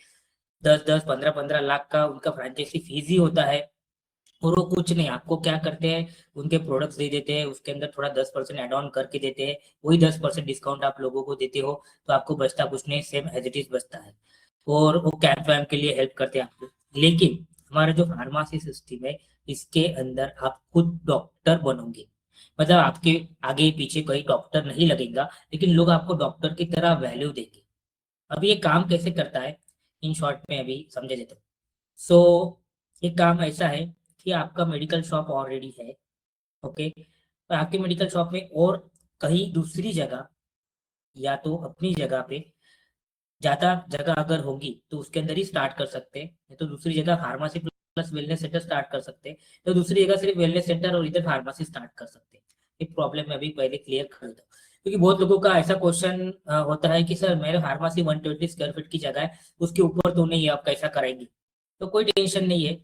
10-10, 15-15 लाख का उनका फ्रेंचाइजी फीस ही होता है। और वो कुछ नहीं, आपको क्या करते हैं, उनके प्रोडक्ट्स दे देते हैं, उसके अंदर थोड़ा 10% एड ऑन करके देते हैं, वही 10% डिस्काउंट आप लोगों को देते हो, तो आपको बचता कुछ नहीं, सेम एज इट इज बचता है। और वो कैंप वैम्प के लिए हेल्प करते हैं आपको। लेकिन हमारा जो फार्मेसी सिस्टम है, इसके अंदर आप खुद डॉक्टर बनोगे, मतलब आपके आगे पीछे कोई डॉक्टर नहीं लगेगा, लेकिन लोग आपको डॉक्टर की तरह वैल्यू देंगे। अभी ये काम कैसे करता है, इन शॉर्ट में अभी समझे देता हूँ। सो ये काम ऐसा है कि आपका मेडिकल शॉप ऑलरेडी है, ओके, और आपके मेडिकल शॉप में और कहीं दूसरी जगह या तो अपनी जगह पे ज्यादा जगह अगर होगी तो उसके अंदर ही स्टार्ट कर सकते हैं, या तो दूसरी जगह pharmacy plus wellness centre start कर सकते हैं, तो दूसरी जगह सिर्फ वेलनेस सेंटर और इधर फार्मेसी स्टार्ट कर सकते हैं। एक प्रॉब्लम मैं अभी पहले क्लियर कर देता हूँ, क्योंकि बहुत लोगों का ऐसा क्वेश्चन होता है कि सर मेरे फार्मेसी 120 स्क्वायर फीट की जगह है, उसके ऊपर तो नहीं है, आप कैसा करेंगे? तो कोई टेंशन नहीं है,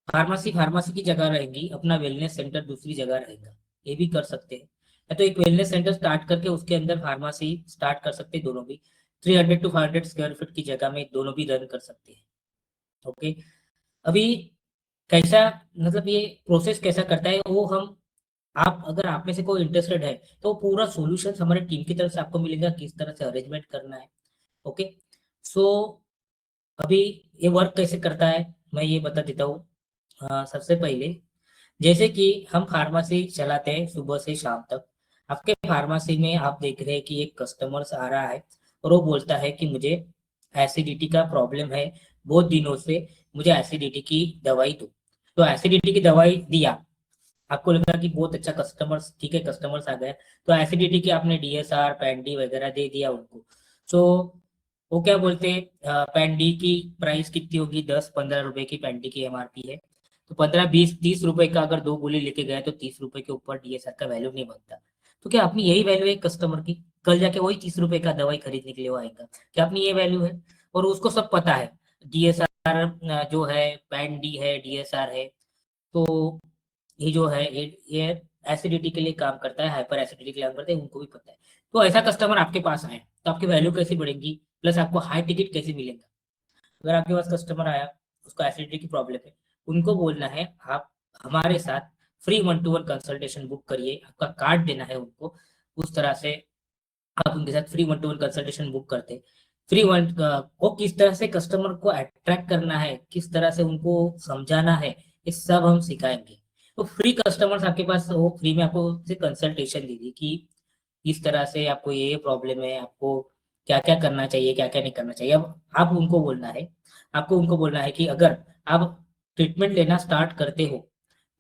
फार्मेसी फार्मेसी की जगह रहेगी, अपना वेलनेस सेंटर दूसरी जगह रहेगा, ये भी कर सकते हैं। या तो एक वेलनेस सेंटर स्टार्ट करके उसके अंदर फार्मेसी स्टार्ट कर सकते हैं, दोनों भी 300 to 500 स्क्वायर फीट की जगह में दोनों भी रन कर सकते हैं। ओके, अभी कैसा, मतलब ये प्रोसेस कैसा करता है वो हम, आप अगर आप में से कोई इंटरेस्टेड है तो पूरा सॉल्यूशन हमारे टीम की तरफ से आपको मिलेगा, किस तरह से अरेंजमेंट करना है। ओके, सो अभी ये वर्क कैसे करता है मैं ये बता देता हूँ। सबसे पहले जैसे कि हम फार्मेसी चलाते हैं सुबह से शाम तक, आपके फार्मेसी में आप देख रहे हैं कि एक कस्टमर आ रहा है और वो बोलता है कि मुझे एसिडिटी का प्रॉब्लम है, बहुत दिनों से मुझे एसिडिटी की दवाई दो। तो एसिडिटी की दवाई दिया, आपको लगा कि बहुत अच्छा कस्टमर्स, ठीक है कस्टमर्स आ गए, तो एसिडिटी की आपने डीएसआर पैंडी वगैरह दे दिया उनको। तो वो क्या बोलते हैं, पैंडी की प्राइस कितनी होगी, 10-15 रुपए की पैंडी की एमआरपी है, तो 15-20-30 रुपए का अगर 2 गोली लेके गए तो 30 रुपए के ऊपर डीएसआर का वैल्यू नहीं बनता। तो क्या अपनी यही वैल्यू है कस्टमर की, कल जाके वही 30 रुपए का दवाई खरीदने के लिए वो आएगा, क्या अपनी ये वैल्यू है? और उसको सब पता है डीएसआर जो है, पैंडी है, डीएसआर है, तो ये जो है ये एसिडिटी के लिए काम करता है, हाइपर एसिडिटी के लिए काम करता है, उनको भी पता है। तो ऐसा कस्टमर आपके पास आए तो आपकी वैल्यू कैसे बढ़ेगी, प्लस आपको हाई टिकट कैसे मिलेगा? अगर आपके पास कस्टमर आया, उसको एसिडिटी की प्रॉब्लम है, उनको बोलना है आप हमारे साथ फ्री 1-to-1 कंसल्टेशन बुक करिए, आपका कार्ड देना है उनको, उस तरह से आप उनके साथ फ्री 1-to-1 कंसल्टेशन बुक करते। फ्री वन को किस तरह से कस्टमर को अट्रैक्ट करना है, किस तरह से उनको समझाना है, ये सब हम सिखाएंगे। तो फ्री कस्टमर्स आपके पास वो फ्री में आपको कंसल्टेशन दीजिए कि इस तरह से आपको ये प्रॉब्लम है, आपको क्या क्या करना चाहिए, क्या क्या नहीं करना चाहिए। अब आप उनको बोलना है, आपको उनको बोलना है कि अगर आप ट्रीटमेंट लेना स्टार्ट करते हो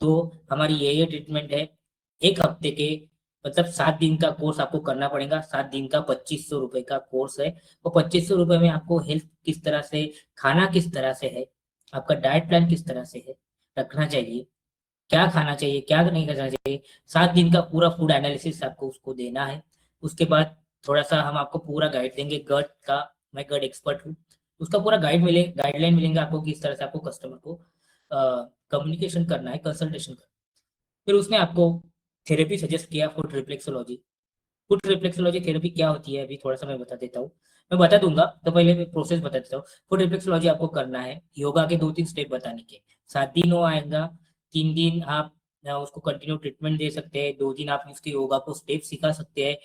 तो हमारी ये ट्रीटमेंट है, एक हफ्ते के मतलब 7 दिन का कोर्स आपको करना पड़ेगा, 7 दिन का 2500 रुपए का कोर्स है। और 2500 रुपए में आपको हेल्थ किस तरह से, खाना किस तरह से है, आपका डाइट प्लान किस तरह से है, रखना चाहिए, क्या खाना चाहिए क्या नहीं करना चाहिए, 7 दिन का पूरा फूड एनालिसिस आपको उसको देना है। उसके बाद थोड़ा सा हम आपको पूरा गाइड देंगे गट का मैं गट एक्सपर्ट हूँ, उसका पूरा गाइडलाइन मिलेंगे आपको, किस तरह से आपको कस्टमर को कम्युनिकेशन करना है, कंसल्टेशन करना है। फिर उसने आपको थेरेपी सजेस्ट किया foot reflexology. Foot reflexology therapy क्या होती है अभी थोड़ा सा मैं बता देता हूँ, मैं बता दूंगा, तो पहले मैं प्रोसेस बता देता हूँ। फुट रिफ्लेक्सोलॉजी आपको करना है योगा के 2-3 स्टेप बताने के, 7 दिन वो आएगा, 3 दिन आप उसको कंटिन्यू ट्रीटमेंट दे सकते हैं, 2 दिन आप उसके योगा को स्टेप सिखा सकते हैं,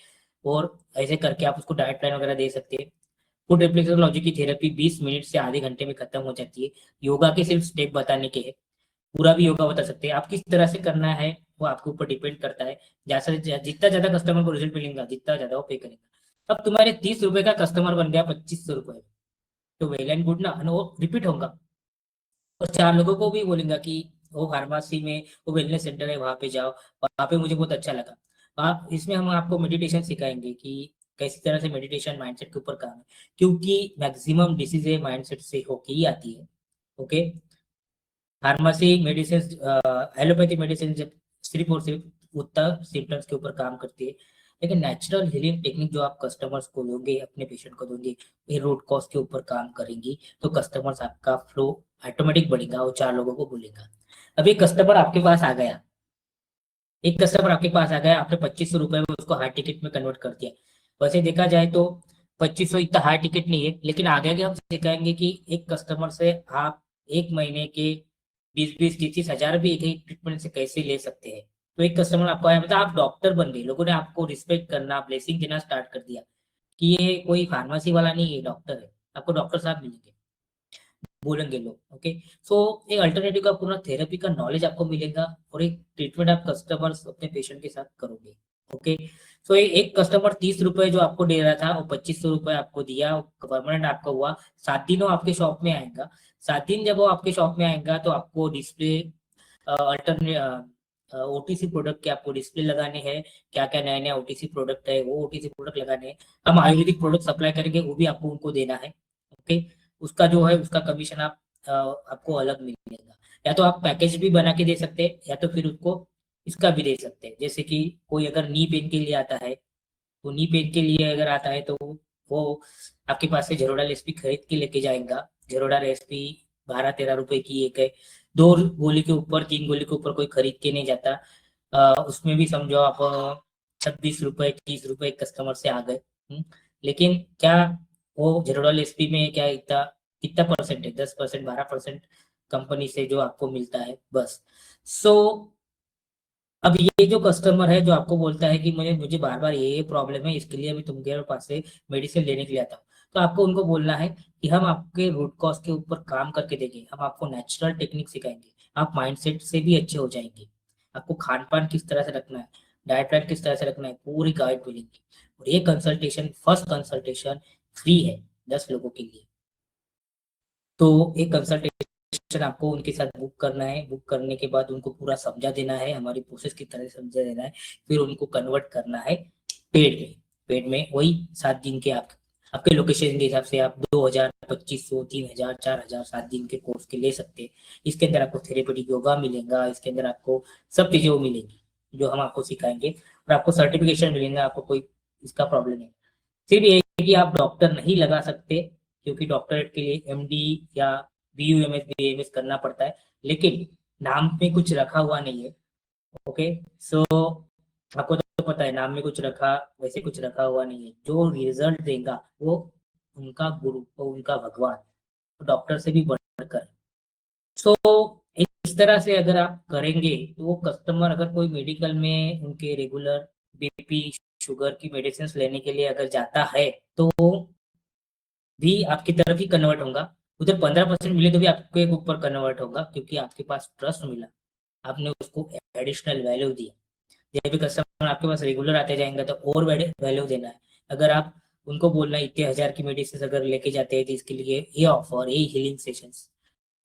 और ऐसे करके आप उसको डाइट प्लान वगैरह दे सकते हैं। फुट रिफ्लेक्सोलॉजी की थेरेपी 20 मिनट से आधे घंटे में खत्म हो जाती है। योगा के सिर्फ स्टेप बताने के हैं, पूरा भी योगा बता सकते हैं। आप किस तरह से करना है वो आपके ऊपर डिपेंड करता है, जितना ज्यादा कस्टमर को रिजल्ट मिलेगा जितना ज्यादा वो पे करेगा। अब तुम्हारे 30 रुपए का कस्टमर बन गया 2500 रुपए, तो वेल एंड गुड ना, वो रिपीट होगा, और 4 लोगों को भी बोलेंगे कि वो फार्मेसी में वो वेलनेस सेंटर है वहां पे जाओ, वहां पे मुझे बहुत अच्छा लगा। आप इसमें हम आपको मेडिटेशन सिखाएंगे कि कैसी तरह से मेडिटेशन माइंडसेट के ऊपर काम है, क्योंकि मैक्सिमम डिसीजें माइंडसेट से होके ही आती है। Okay, pharmacy medicine, allopathy medicine जब सिर्फ और सिर्फ उतना सिम्टम्स के ऊपर काम करती है, लेकिन नेचुरल हीलिंग टेक्निक जो आप कस्टमर्स को दोगे, अपने पेशेंट को दोगे, ये रूट कॉज के ऊपर काम करेंगी, तो कस्टमर्स आपका फ्लो ऑटोमेटिक बढ़ेगा और 4 लोगों को बोलेगा। अब एक कस्टमर आपके पास आ गया, आपने 2500 रुपए में उसको हाई टिकट में कन्वर्ट कर दिया। वैसे देखा जाए तो 2500 इतना हाई टिकट नहीं है, लेकिन आगे हम सिखाएंगे कि एक कस्टमर से आप एक महीने के 20-20, 30-30 हजार भी एक ही ट्रीटमेंट से कैसे ले सकते हैं। तो एक कस्टमर आपको आया, मतलब आप डॉक्टर बन गए, लोगों ने आपको रिस्पेक्ट करना, ब्लेसिंग देना स्टार्ट कर दिया कि ये कोई फार्मेसी वाला नहीं है, डॉक्टर है, आपको डॉक्टर साहब मिलेंगे, बोलेंगे लोग। ओके, सो एक अल्टरनेटिव का पूरा थेरेपी का नॉलेज आपको मिलेगा, और एक ट्रीटमेंट आप कस्टमर्स अपने पेशेंट के साथ करोगे। ओके, सो एक कस्टमर 30 रुपए जो आपको दे रहा था वो 2500 रुपए आपको दिया, परमानेंट आपका हुआ। 7 दिन वो आपके शॉप में आएगा, 7 दिन जब वो आपके शॉप में आएगा तो आपको डिस्प्ले अल्टरनेट ओटीसी प्रोडक्ट के आपको डिस्प्ले लगाने हैं, क्या क्या नया नया ओटीसी प्रोडक्ट है वो ओटीसी प्रोडक्ट लगाने हैं। हम आयुर्वेदिक प्रोडक्ट सप्लाई करेंगे, वो भी आपको उनको देना है। ओके, उसका जो है उसका कमीशन आपको अलग मिलेगा। या तो आप पैकेज भी बना के दे सकते हैं, या तो फिर उसको इसका भी दे सकते हैं। जैसे कि कोई अगर नी पेन के लिए आता है, तो नी पेन के लिए अगर आता है तो वो आपके पास से झरोडा एसपी खरीद के लेके जाएगा। झरोडा एसपी 12-13 रुपए की एक है, 2 गोली के ऊपर 3 गोली के ऊपर कोई खरीद के नहीं जाता। उसमें भी समझो आप 26 रुपए 30 रुपए कस्टमर से आ गए। लेकिन क्या वो झरोडा एसपी में क्या इतना कितना परसेंट है, 10%, 12% कंपनी से जो आपको मिलता है बस। सो अब ये जो कस्टमर है जो आपको बोलता है कि मुझे बार बार ये प्रॉब्लम है, इसके लिए अभी तुम्हारे पास से मेडिसिन लेने के लिए आता हूँ, तो आपको उनको बोलना है कि हम आपके रूट कॉज के ऊपर काम करके देंगे, हम आपको नेचुरल टेक्निक सिखाएंगे, आप माइंडसेट से भी अच्छे हो जाएंगे, आपको खान पान किस तरह से रखना है, डाइट प्लान किस तरह से रखना है, पूरी गाइड मिलेंगी। और ये कंसल्टेशन, फर्स्ट कंसल्टेशन फ्री है 10 लोगों के लिए। तो एक कंसल्टेशन आपको उनके साथ बुक करना है, बुक करने के बाद उनको पूरा समझा देना है, हमारी प्रोसेस की तरह समझा देना है, फिर उनको कन्वर्ट करना है पेड में वही 7 दिन के आपके लोकेशन के हिसाब से आप 2000, 2500, 3000, 4000 7 दिन के कोर्स के ले सकते हैं। इसके अंदर आपको थेरेपेटिक योगा मिलेगा, इसके अंदर आपको सब चीजें वो मिलेंगी जो हम आपको सिखाएंगे, और आपको सर्टिफिकेशन मिलेगा, आपको कोई इसका प्रॉब्लम नहीं। सिर्फ ये कि आप डॉक्टर नहीं लगा सकते, क्योंकि डॉक्टरेट के लिए एमडी या बीयूएमएस बीएमएस करना पड़ता है, लेकिन नाम में कुछ रखा हुआ नहीं है। ओके, सो आपको तो पता है नाम में कुछ रखा, वैसे कुछ रखा हुआ नहीं है। जो रिजल्ट देगा वो उनका गुरु, वो उनका भगवान, डॉक्टर से भी बढ़कर। सो इस तरह से अगर आप करेंगे तो वो कस्टमर अगर कोई मेडिकल में उनके रेगुलर बीपी शुगर की मेडिसिन लेने के लिए अगर जाता है तो भी आपकी तरफ ही कन्वर्ट होगा। उधर 15% मिले तो भी आपके ऊपर कन्वर्ट होगा, क्योंकि आपके पास ट्रस्ट मिला, आपने उसको एडिशनल वैल्यू दिया। जब भी कस्टमर आपके पास रेगुलर आते जाएंगे तो और वैल्यू देना है। अगर आप उनको बोलना है इतने 1000 की मेडिसिन अगर लेके जाते हैं तो इसके लिए ये ऑफर, ये हीलिंग सेशंस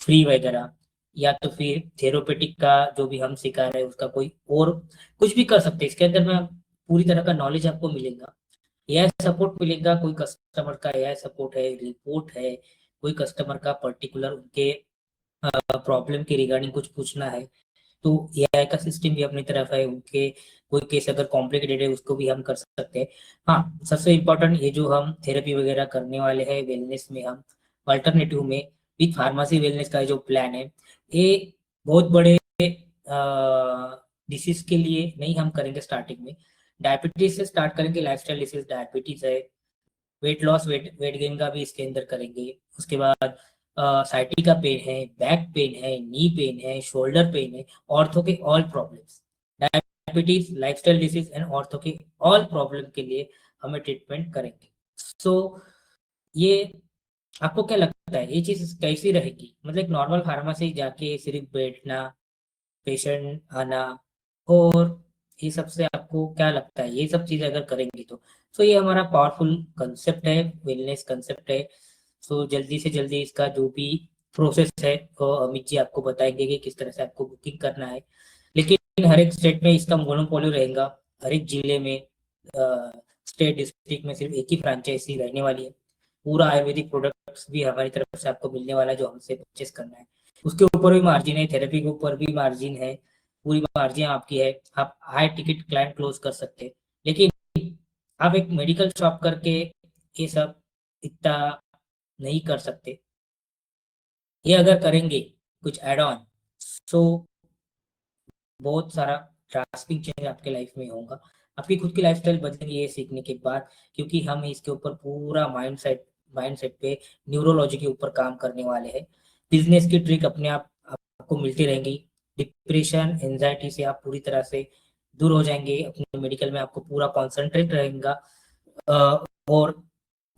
फ्री वगैरह, या तो फिर थेरोपेटिक का जो भी हम सिखा रहे हैं उसका कोई और कुछ भी कर सकते हैं। इसके अंदर में पूरी तरह का नॉलेज आपको मिलेगा, एआई सपोर्ट मिलेगा। कोई कस्टमर का एआई सपोर्ट है, रिपोर्ट है, कोई कस्टमर का पर्टिकुलर उनके प्रॉब्लम के रिगार्डिंग कुछ पूछना है, तो एआई का सिस्टम भी अपनी तरफ है, उनके कोई केस अगर कॉम्प्लिकेटेड है उसको भी हम कर सकते हैं। हाँ, सबसे इम्पोर्टेंट ये जो हम थेरेपी वगैरह करने वाले हैं वेलनेस में, हम अल्टरनेटिव में विथ फार्मेसी वेलनेस का जो प्लान है, ये बहुत बड़े डिसीज के लिए नहीं हम करेंगे। स्टार्टिंग में डायबिटीज से स्टार्ट करेंगे, लाइफस्टाइल डिसीज डायबिटीज है, वेट लॉस वेट गेन का भी इसके अंदर करेंगे। उसके बाद साइटी का पेन है, बैक पेन है, नी पेन है, शोल्डर पेन है, ऑर्थो के all problems, diabetes, lifestyle disease and ortho के ऑल प्रॉब्लम के लिए हमें ट्रीटमेंट करेंगे। सो ये आपको क्या लगता है ये चीज कैसी रहेगी? मतलब एक नॉर्मल फार्मेसी जाके सिर्फ बैठना, पेशेंट आना, और ये सबसे आपको क्या लगता है ये सब चीजें अगर करेंगे तो ये हमारा पावरफुल कंसेप्ट है, वेलनेस कंसेप्ट है। सो जल्दी से जल्दी इसका जो भी प्रोसेस है वो अमित जी आपको बताएंगे कि किस तरह से आपको बुकिंग करना है। लेकिन हर एक स्टेट में इसका मोनोपोली रहेगा, हर एक जिले में स्टेट डिस्ट्रिक्ट में सिर्फ एक ही फ्रेंचाइजी रहने वाली है। पूरा आयुर्वेदिक प्रोडक्ट्स भी हमारी तरफ से आपको मिलने वाला है जो हमसे परचेस करना है। उसके ऊपर भी मार्जिन है, थेरेपी के ऊपर भी मार्जिन है, पूरी मार्जिन आपकी है। आप हाई टिकट क्लाइंट क्लोज कर सकते हैं, लेकिन आप एक मेडिकल शॉप करके ये सब इतना नहीं कर सकते। ये अगर करेंगे कुछ एड ऑन, तो बहुत सारा ड्रास्टिक चेंज आपके लाइफ में होगा। आपकी खुद की लाइफस्टाइल बदलेंगे ये सीखने के बाद, क्योंकि हम इसके ऊपर पूरा माइंडसेट पे न्यूरोलॉजी के ऊपर काम करने वाले हैं। बिजनेस की ट्रिक अपने आप आपको मिलती रहेंगी। डिप्रेशन, एंजाइटी से आप पूरी तरह से दूर हो जाएंगे। अपने मेडिकल में आपको पूरा कॉन्सेंट्रेट रहेगा।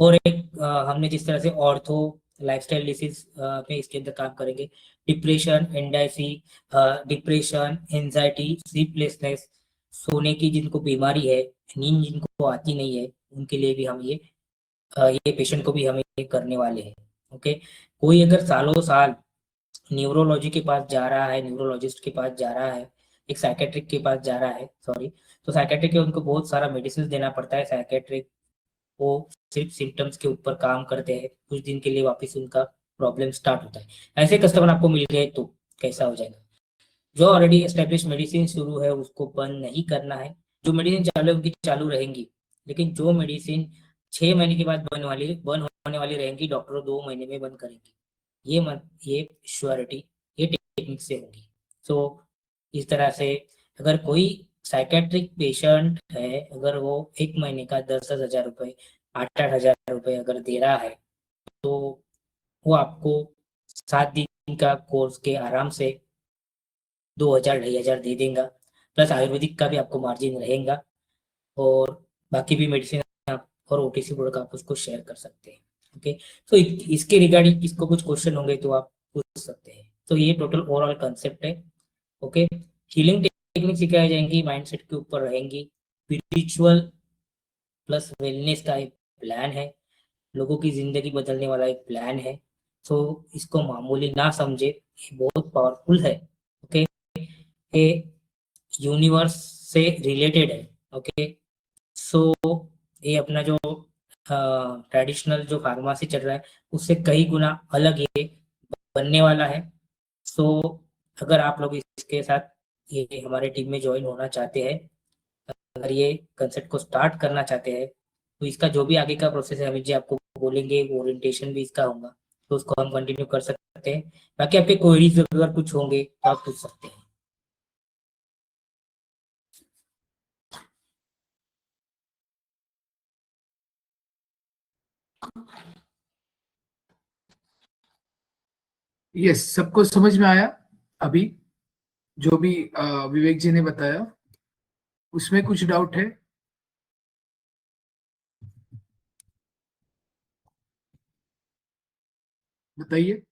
और एक हमने जिस तरह से ऑर्थो, लाइफस्टाइल डिसीज में इसके अंदर काम करेंगे। डिप्रेशन, डिप्रेशन, एंजाइटी, स्लीपलेसनेस, सोने की जिनको बीमारी है, नींद जिनको आती नहीं है, उनके लिए भी हम ये पेशेंट को भी हम ये करने वाले हैं। ओके, कोई अगर सालों साल न्यूरोलॉजी के पास जा रहा है, न्यूरोलॉजिस्ट के पास जा रहा है, एक साइकेट्रिक के पास जा रहा है, तो साइकेट्रिक के उनको बहुत सारा मेडिसिन देना पड़ता है। साइकेट्रिक वो सिर्फ सिम्टम्स के ऊपर काम करते हैं, कुछ दिन के लिए वापस उनका प्रॉब्लम स्टार्ट होता है। ऐसे कस्टमर आपको मिल गए तो कैसा हो जाएगा? जो ऑलरेडी एस्टेब्लिश मेडिसिन शुरू है उसको बंद नहीं करना है। जो मेडिसिन चालू है उनकी चालू रहेंगी, लेकिन जो मेडिसिन 6 महीने के बाद बंद होने वाली रहेंगी, डॉक्टर 2 महीने में बंद करेंगे। ये श्योरिटी ये टेक्निक से होगी। तो इस तरह से अगर कोई साइकेट्रिक पेशेंट है, अगर वो 1 महीने का 10-10 हजार रुपए, 8-8 हजार रुपए अगर दे रहा है, तो वो आपको 7 दिन का कोर्स के आराम से 2,000-2,500 दे देगा। प्लस आयुर्वेदिक का भी आपको मार्जिन रहेगा, और बाकी भी मेडिसिन आप और ओटीसी प्रोडक्ट आप उसको शेयर कर सकते हैं। ओके, तो इसके रिगार्डिंग किसको कुछ क्वेश्चन होंगे तो आप पूछ सकते हैं। तो ये टोटल ओवरऑल कंसेप्ट है। ओके, हीलिंग टेक्निक सिखाई जाएंगी, माइंडसेट के ऊपर रहेंगी, स्पिरिचुअल प्लस वेलनेस का एक प्लान है, लोगों की जिंदगी बदलने वाला एक प्लान है। तो इसको मामूली ना समझे, ये बहुत पावरफुल है। ओके, ये यूनिवर्स से रिलेटेड है। ओके, सो ये अपना जो ट्रेडिशनल जो फार्मेसी चल रहा है उससे कई गुना अलग ये बनने वाला है। सो अगर आप लोग इसके साथ ये हमारे टीम में ज्वाइन होना चाहते हैं, अगर ये कंसेप्ट को स्टार्ट करना चाहते हैं, तो इसका जो भी आगे का प्रोसेस है अमित जी आपको बोलेंगे, ओरिएंटेशन भी इसका होगा, तो उसको हम कंटिन्यू कर सकते हैं। बाकी आपके क्वेरीज अगर कुछ होंगे तो आप पूछ सकते हैं। यस, सबको समझ में आया? अभी जो भी विवेक जी ने बताया उसमें कुछ डाउट है? बताइए।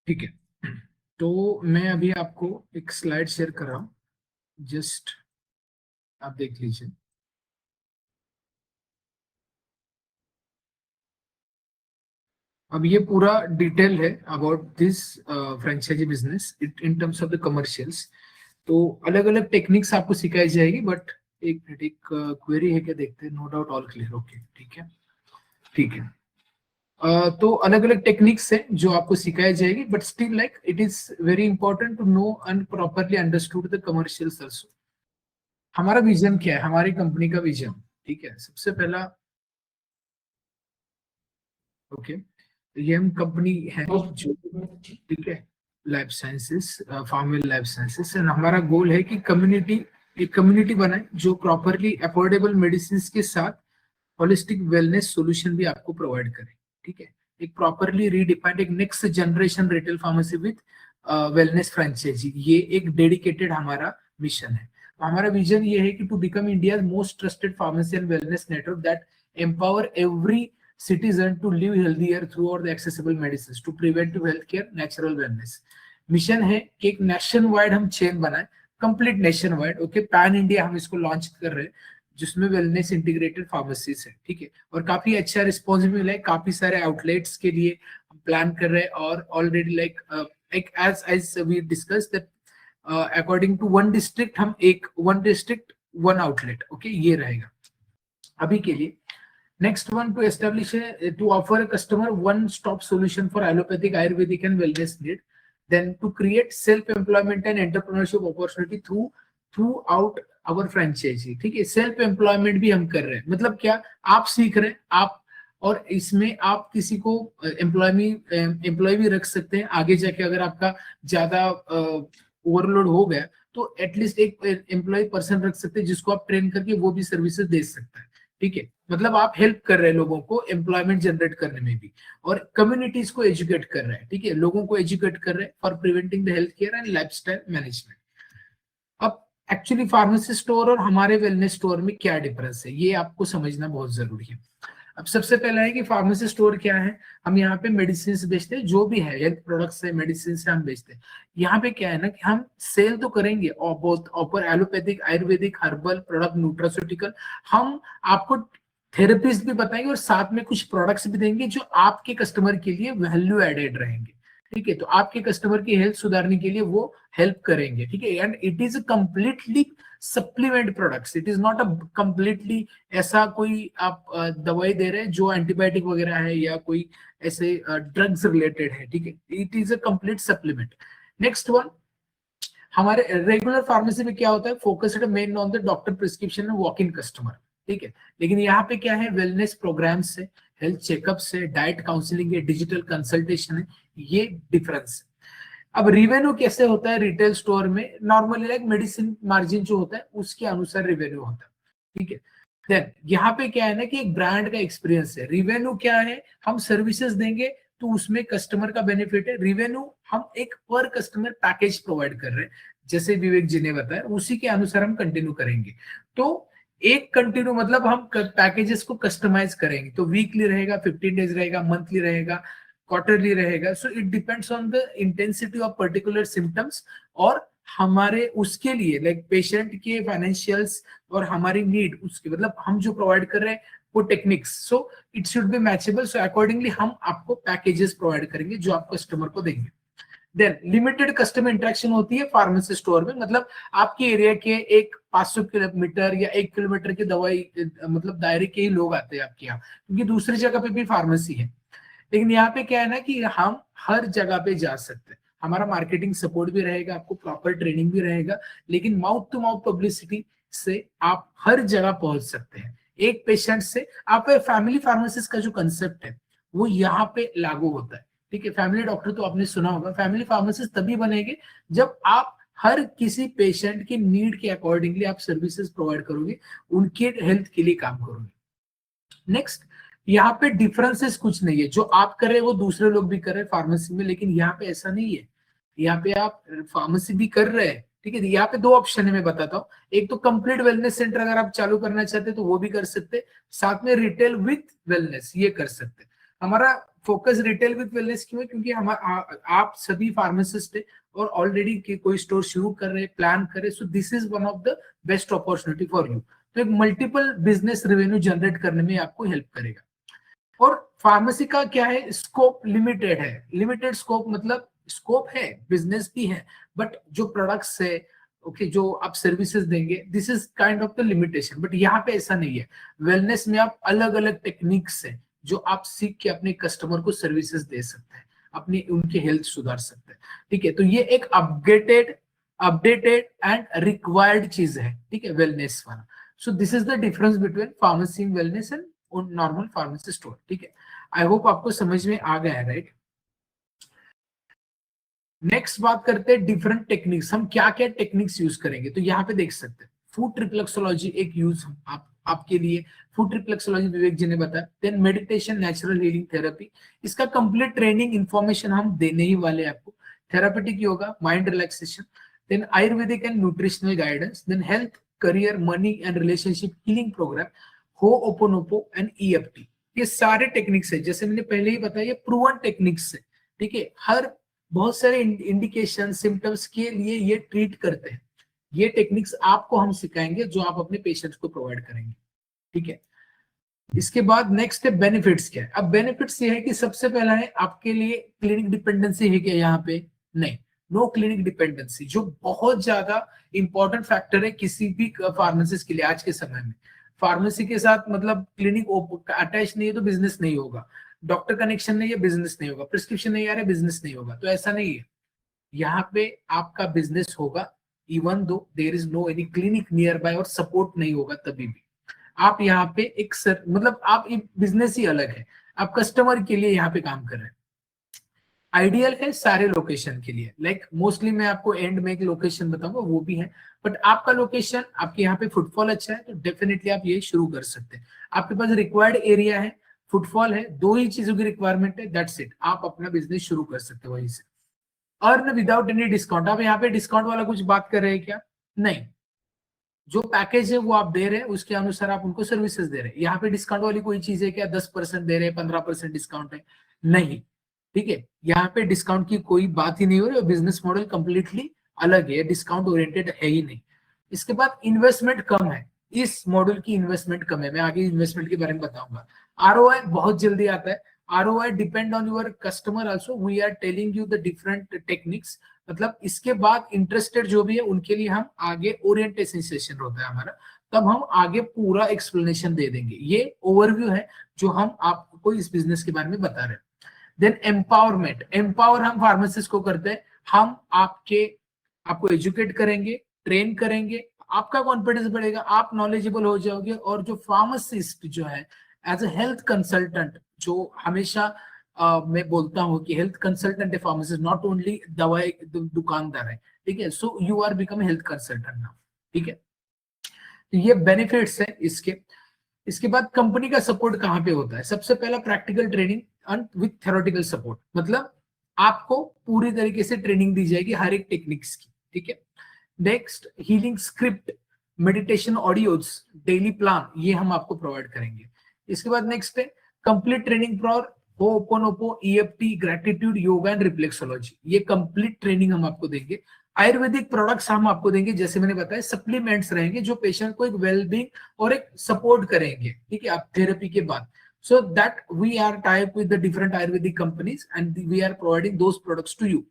ठीक है, तो मैं अभी आपको एक स्लाइड शेयर कर रहा हूं, जस्ट आप देख लीजिए। अब ये पूरा डिटेल है about this franchisee business in terms of the commercials. तो अलग अलग टेक्निक्स आपको सिखाई जाएगी, बट एक क्वेरी है क्या, देखते हैं। No doubt all clear? Okay, ठीक है, ठीक है। तो अलग अलग टेक्निक्स हैं जो आपको सिखाई जाएगी, but still like it is very important to know and properly understood the commercials also. हमारा विजन क्या है, हमारी कंपनी का विजन, ठीक है। सबसे पहला ओके, ये हम कंपनी है जो, ठीक है, life sciences, formal life sciences, and हमारा गोल है कि कम्युनिटी, एक कम्युनिटी बनाए जो प्रॉपरली अफोर्डेबल मेडिसिन के साथ होलिस्टिक वेलनेस सॉल्यूशन भी आपको प्रोवाइड करे, ठीक है। एक प्रॉपरली रीडिफाइंड, एक next generation retail pharmacy with wellness franchisee, ये एक डेडिकेटेड हमारा मिशन है। तो हमारा विजन ये है कि to become India most trusted pharmacy and wellness network that empower every citizen to live healthier throughout the accessible medicines to preventive healthcare, natural wellness। Mission है कि एक नेशन वाइड हम चेन बनाए, complete nation wide, okay, pan India हम इसको launch कर रहे हैं, जिसमें वेलनेस इंटीग्रेटेड फार्मेसीज है, ठीक है। और काफी अच्छा रिस्पॉन्स भी मिला है, काफी सारे आउटलेट्स के लिए हम प्लान कर रहे हैं, और already like as we discuss that according to one district, हम एक one district one outlet, okay, ये रहेगा अभी के लिए। Next one, to establish to offer a customer one-stop solution for allopathic, Ayurvedic and wellness need. Then to create self-employment and entrepreneurship opportunity throughout our franchisee, ठीक है। Self employment भी हम कर रहे हैं, मतलब क्या, आप सीख रहे हैं आप, और इसमें आप किसी को एम्प्लॉय भी रख सकते हैं आगे जाके, अगर आपका ज्यादा ओवरलोड हो गया तो एटलीस्ट एक एम्प्लॉय पर्सन रख सकते हैं जिसको आप ट्रेन करके वो भी सर्विसेज दे सकता है, ठीक है। मतलब आप हेल्प कर रहे हैं लोगों को एम्प्लॉयमेंट जनरेट करने में भी, और कम्युनिटीज को एजुकेट कर रहे हैं, ठीक है, लोगों को एजुकेट कर रहे हैं for preventing the health care and lifestyle management. अब एक्चुअली फार्मेसी स्टोर और हमारे वेलनेस स्टोर में क्या डिफरेंस है, ये आपको समझना बहुत जरूरी है। अब सबसे पहला है कि फार्मेसी स्टोर क्या है, हम यहाँ पे मेडिसिन बेचते हैं, जो भी है हेल्थ प्रोडक्ट्स है, मेडिसिन से हम बेचते हैं। यहाँ पे क्या है ना कि हम सेल तो करेंगे और बहुत ऑपर allopathic, Ayurvedic, herbal product, nutraceutical, हम आपको थेरेपिस्ट भी बताएंगे और साथ में कुछ प्रोडक्ट्स भी देंगे जो आपके कस्टमर के लिए वैल्यू एडेड रहेंगे, ठीक है। तो आपके कस्टमर की हेल्थ सुधारने के लिए वो हेल्प करेंगे, ठीक है। And it is completely supplement products, it is not a completely ऐसा कोई आप दवाई दे रहे हैं जो एंटीबायोटिक वगैरह है या कोई ऐसे ड्रग्स रिलेटेड है, ठीक है। It is a complete supplement. Next one, हमारे रेगुलर फार्मेसी में क्या होता है, focused main on the doctor prescription and walk in customer, ठीक है। लेकिन यहाँ पे क्या है, वेलनेस प्रोग्राम्स है, हेल्थ चेकअप है, डाइट काउंसलिंग है, डिजिटल कंसल्टेशन है, ये डिफरेंस है। अब रिवेन्यू कैसे होता है रिटेल स्टोर में, नॉर्मली लाइक मेडिसिन मार्जिन जो होता है उसके अनुसार रिवेन्यू होता है, ठीक है। देन यहाँ पे क्या है ना कि एक ब्रांड का एक्सपीरियंस है। रिवेन्यू क्या है, हम सर्विसेज देंगे तो उसमें कस्टमर का बेनिफिट है। रिवेन्यू हम एक पर कस्टमर पैकेज प्रोवाइड कर रहे हैं, जैसे विवेक जी ने बताया, उसी के अनुसार हम कंटिन्यू करेंगे। तो एक कंटिन्यू मतलब हम पैकेजेस को कस्टमाइज करेंगे, तो वीकली रहेगा, 15 डेज रहेगा, मंथली रहेगा, क्वार्टरली रहेगा। So it depends on the intensity of particular symptoms और हमारे उसके लिए लाइक पेशेंट के फाइनेंशियल्स और हमारी नीड, उसके मतलब हम जो प्रोवाइड कर रहे हैं वो techniques, so it should be matchable. So accordingly हम आपको पैकेजेस प्रोवाइड करेंगे जो आप कस्टमर को देंगे। देन लिमिटेड कस्टमर इंटरेक्शन होती है फार्मेसी स्टोर में, मतलब आपके एरिया के एक 500 किलोमीटर या 1 किलोमीटर के दवाई मतलब दायरे के ही लोग आते हैं आपके यहाँ, क्योंकि दूसरी जगह पे भी फार्मेसी है। लेकिन यहाँ पे क्या है ना कि हम हर जगह पे जा सकते हैं, हमारा मार्केटिंग सपोर्ट भी रहेगा, आपको प्रॉपर ट्रेनिंग भी रहेगा, लेकिन माउथ टू माउथ पब्लिसिटी से आप हर जगह पहुंच सकते हैं। एक पेशेंट से आप फैमिली फार्मेसिस्ट का जो कंसेप्ट है वो यहाँ पे लागू होता है, ठीक है। फैमिली डॉक्टर तो आपने सुना होगा, फैमिली फार्मासिस्ट तभी बनेंगे जब आप हर किसी पेशेंट की नीड के अकॉर्डिंगली आप सर्विसेज प्रोवाइड करोगे, उनके हेल्थ के लिए काम करोगे। नेक्स्ट, यहाँ पे डिफरेंसेस कुछ नहीं है, जो आप कर रहे हैं वो दूसरे लोग भी कर रहे हैं फार्मेसी में, लेकिन यहाँ पे ऐसा नहीं है। यहाँ पे आप फार्मेसी भी कर रहे हैं, ठीक है। यहाँ पे दो ऑप्शन है, मैं बताता हूँ। एक तो कंप्लीट वेलनेस सेंटर अगर आप चालू करना चाहते हैं तो वो भी कर सकते हैं, साथ में रिटेल विथ वेलनेस ये कर सकते हैं। हमारा फोकस रिटेल विथ वेलनेस क्यों है, क्योंकि आप सभी फार्मासिस्ट है और ऑलरेडी कोई स्टोर शुरू कर रहे हैं, प्लान कर रहे, so this is one of the best opportunity for you. तो एक मल्टीपल बिजनेस रेवेन्यू जनरेट करने में आपको हेल्प करेगा। और फार्मेसी का क्या है, स्कोप लिमिटेड है। लिमिटेड स्कोप मतलब स्कोप है, बिजनेस भी है, बट जो प्रोडक्ट्स है, ओके, जो आप सर्विसेज देंगे, this is kind of the limitation. But यहाँ पे ऐसा नहीं है। वेलनेस में आप अलग अलग टेक्निक्स है, जो आप सीख के अपने कस्टमर को सर्विसेज दे सकते हैं, अपनी उनकी हेल्थ सुधार सकते हैं। ठीक है, तो ये एक अपडेटेड एंड रिक्वायर्ड चीज है। ठीक है, वेलनेस वाला। So this is the difference between pharmacy wellness and normal pharmacy store. ठीक है, आई होप आपको समझ में आ गया है, राइट। नेक्स्ट बात करते हैं डिफरेंट टेक्निक्स, हम क्या क्या टेक्निक्स यूज करेंगे। तो यहाँ पे देख सकते हैं फूड रिफ्लेक्सोलॉजी एक यूज आपके लिए, फूड रिफ्लेक्सोलॉजी विवेक जी ने बताया। Then meditation, natural healing therapy, इसका कंप्लीट ट्रेनिंग इंफॉर्मेशन हम देने ही वाले हैं आपको। Therapeutic yoga, mind relaxation, then Ayurvedic and nutritional guidance, then health, career, money and relationship healing program, hooponopono and EFT. ये सारे टेक्निक्स है, जैसे मैंने पहले ही बताया, ये प्रूवन टेक्निक्स है। ठीक है, हर बहुत सारे इंडिकेशन सिम्टम्स के लिए ये ट्रीट करते हैं। ये टेक्निक्स आपको हम सिखाएंगे जो आप अपने पेशेंट्स को प्रोवाइड करेंगे। ठीक है, इसके बाद नेक्स्ट है बेनिफिट्स क्या है। अब बेनिफिट्स ये है कि सबसे पहला है आपके लिए क्लिनिक डिपेंडेंसी है क्या यहाँ पे? नहीं, नो क्लिनिक डिपेंडेंसी, जो बहुत ज्यादा इंपॉर्टेंट फैक्टर है किसी भी फार्मेसिस्ट के लिए आज के समय में। फार्मेसी के साथ मतलब क्लिनिक अटैच नहीं है तो बिजनेस नहीं होगा, डॉक्टर कनेक्शन नहीं है बिजनेस नहीं होगा, प्रिस्क्रिप्शन नहीं आ रहा है बिजनेस नहीं होगा। तो ऐसा नहीं है, यहाँ पे आपका बिजनेस होगा even though there is no any clinic nearby और सपोर्ट नहीं होगा तभी भी। आप यहाँ पे एक मतलब आप बिजनेस ही अलग है, आप कस्टमर के लिए यहाँ पे काम कर रहे हैं। आइडियल है सारे लोकेशन के लिए, लाइक मोस्टली मैं आपको एंड में एक लोकेशन बताऊंगा वो भी है, बट आपका लोकेशन आपके यहाँ पे फुटफॉल अच्छा है तो डेफिनेटली आप ये शुरू कर सकते हैं। आपके पास रिक्वायर्ड एरिया है, फुटफॉल है, दो ही चीजों की रिक्वायरमेंट है, दैट्स इट। आप अपना बिजनेस शुरू कर सकते हो वहीं से। अर्न विदाउट एनी डिस्काउंट, आप यहाँ पे डिस्काउंट वाला कुछ बात कर रहे हैं क्या? नहीं, जो पैकेज है वो आप दे रहे हैं, उसके अनुसार आप उनको सर्विसेज दे रहे हैं। यहाँ पे डिस्काउंट वाली कोई चीज है क्या? 10% दे रहे हैं, 15% डिस्काउंट है? नहीं, ठीक है, यहाँ पे डिस्काउंट की कोई बात ही नहीं हो रही, बिजनेस मॉडल कंप्लीटली अलग है, डिस्काउंट ओरिएंटेड है ही नहीं। इसके बाद इन्वेस्टमेंट कम है, इस मॉडल की इन्वेस्टमेंट कम है, मैं आगे इन्वेस्टमेंट के बारे में बताऊंगा। आरओआई बहुत जल्दी आता है, ROI depend on your customer also, we are telling you the different techniques. मतलब इसके बाद इंटरेस्टेड जो भी है उनके लिए हम आगे ओरिएंटेशन सेशन होता है हमारा, तब हम आगे पूरा एक्सप्लेनेशन दे देंगे। ये ओवरव्यू है जो हम आपको इस बिजनेस के बारे में बता रहे हैं। देन एम्पावरमेंट, एम्पावर हम फार्मासिस्ट को करते हैं, हम आपको एजुकेट करेंगे, ट्रेन करेंगे, आपका कॉन्फिडेंस बढ़ेगा, आप नॉलेजेबल हो जाओगे। और जो फार्मासिस्ट जो है एज ए हेल्थ कंसल्टेंट, जो हमेशा मैं बोलता हूँ कि हेल्थ कंसल्टेंट है फार्मासिस्ट, नॉट ओनली दवाई दुकानदार है। ठीक है, so you are become health consultant now. ठीक है, तो ये बेनिफिट्स है इसके। इसके बाद कंपनी का सपोर्ट कहाँ पे होता है? सबसे पहला practical training and with theoretical support, मतलब आपको पूरी तरीके से ट्रेनिंग दी जाएगी हर एक टेक्निक्स की। ठीक है, next healing script, meditation audios, daily plan, ये हम आपको प्रोवाइड करेंगे। इसके बाद नेक्स्ट है complete training for hooponopono, EFT, gratitude, yoga and reflexology, ये कंप्लीट ट्रेनिंग हम आपको देंगे। आयुर्वेदिक प्रोडक्ट्स हम आपको देंगे, जैसे मैंने बताया सप्लीमेंट्स रहेंगे जो पेशेंट को एक वेलबींग और एक सपोर्ट करेंगे। ठीक है, आप थेरेपी के बाद, so that we are type with the different Ayurvedic companies and we are providing those products to you.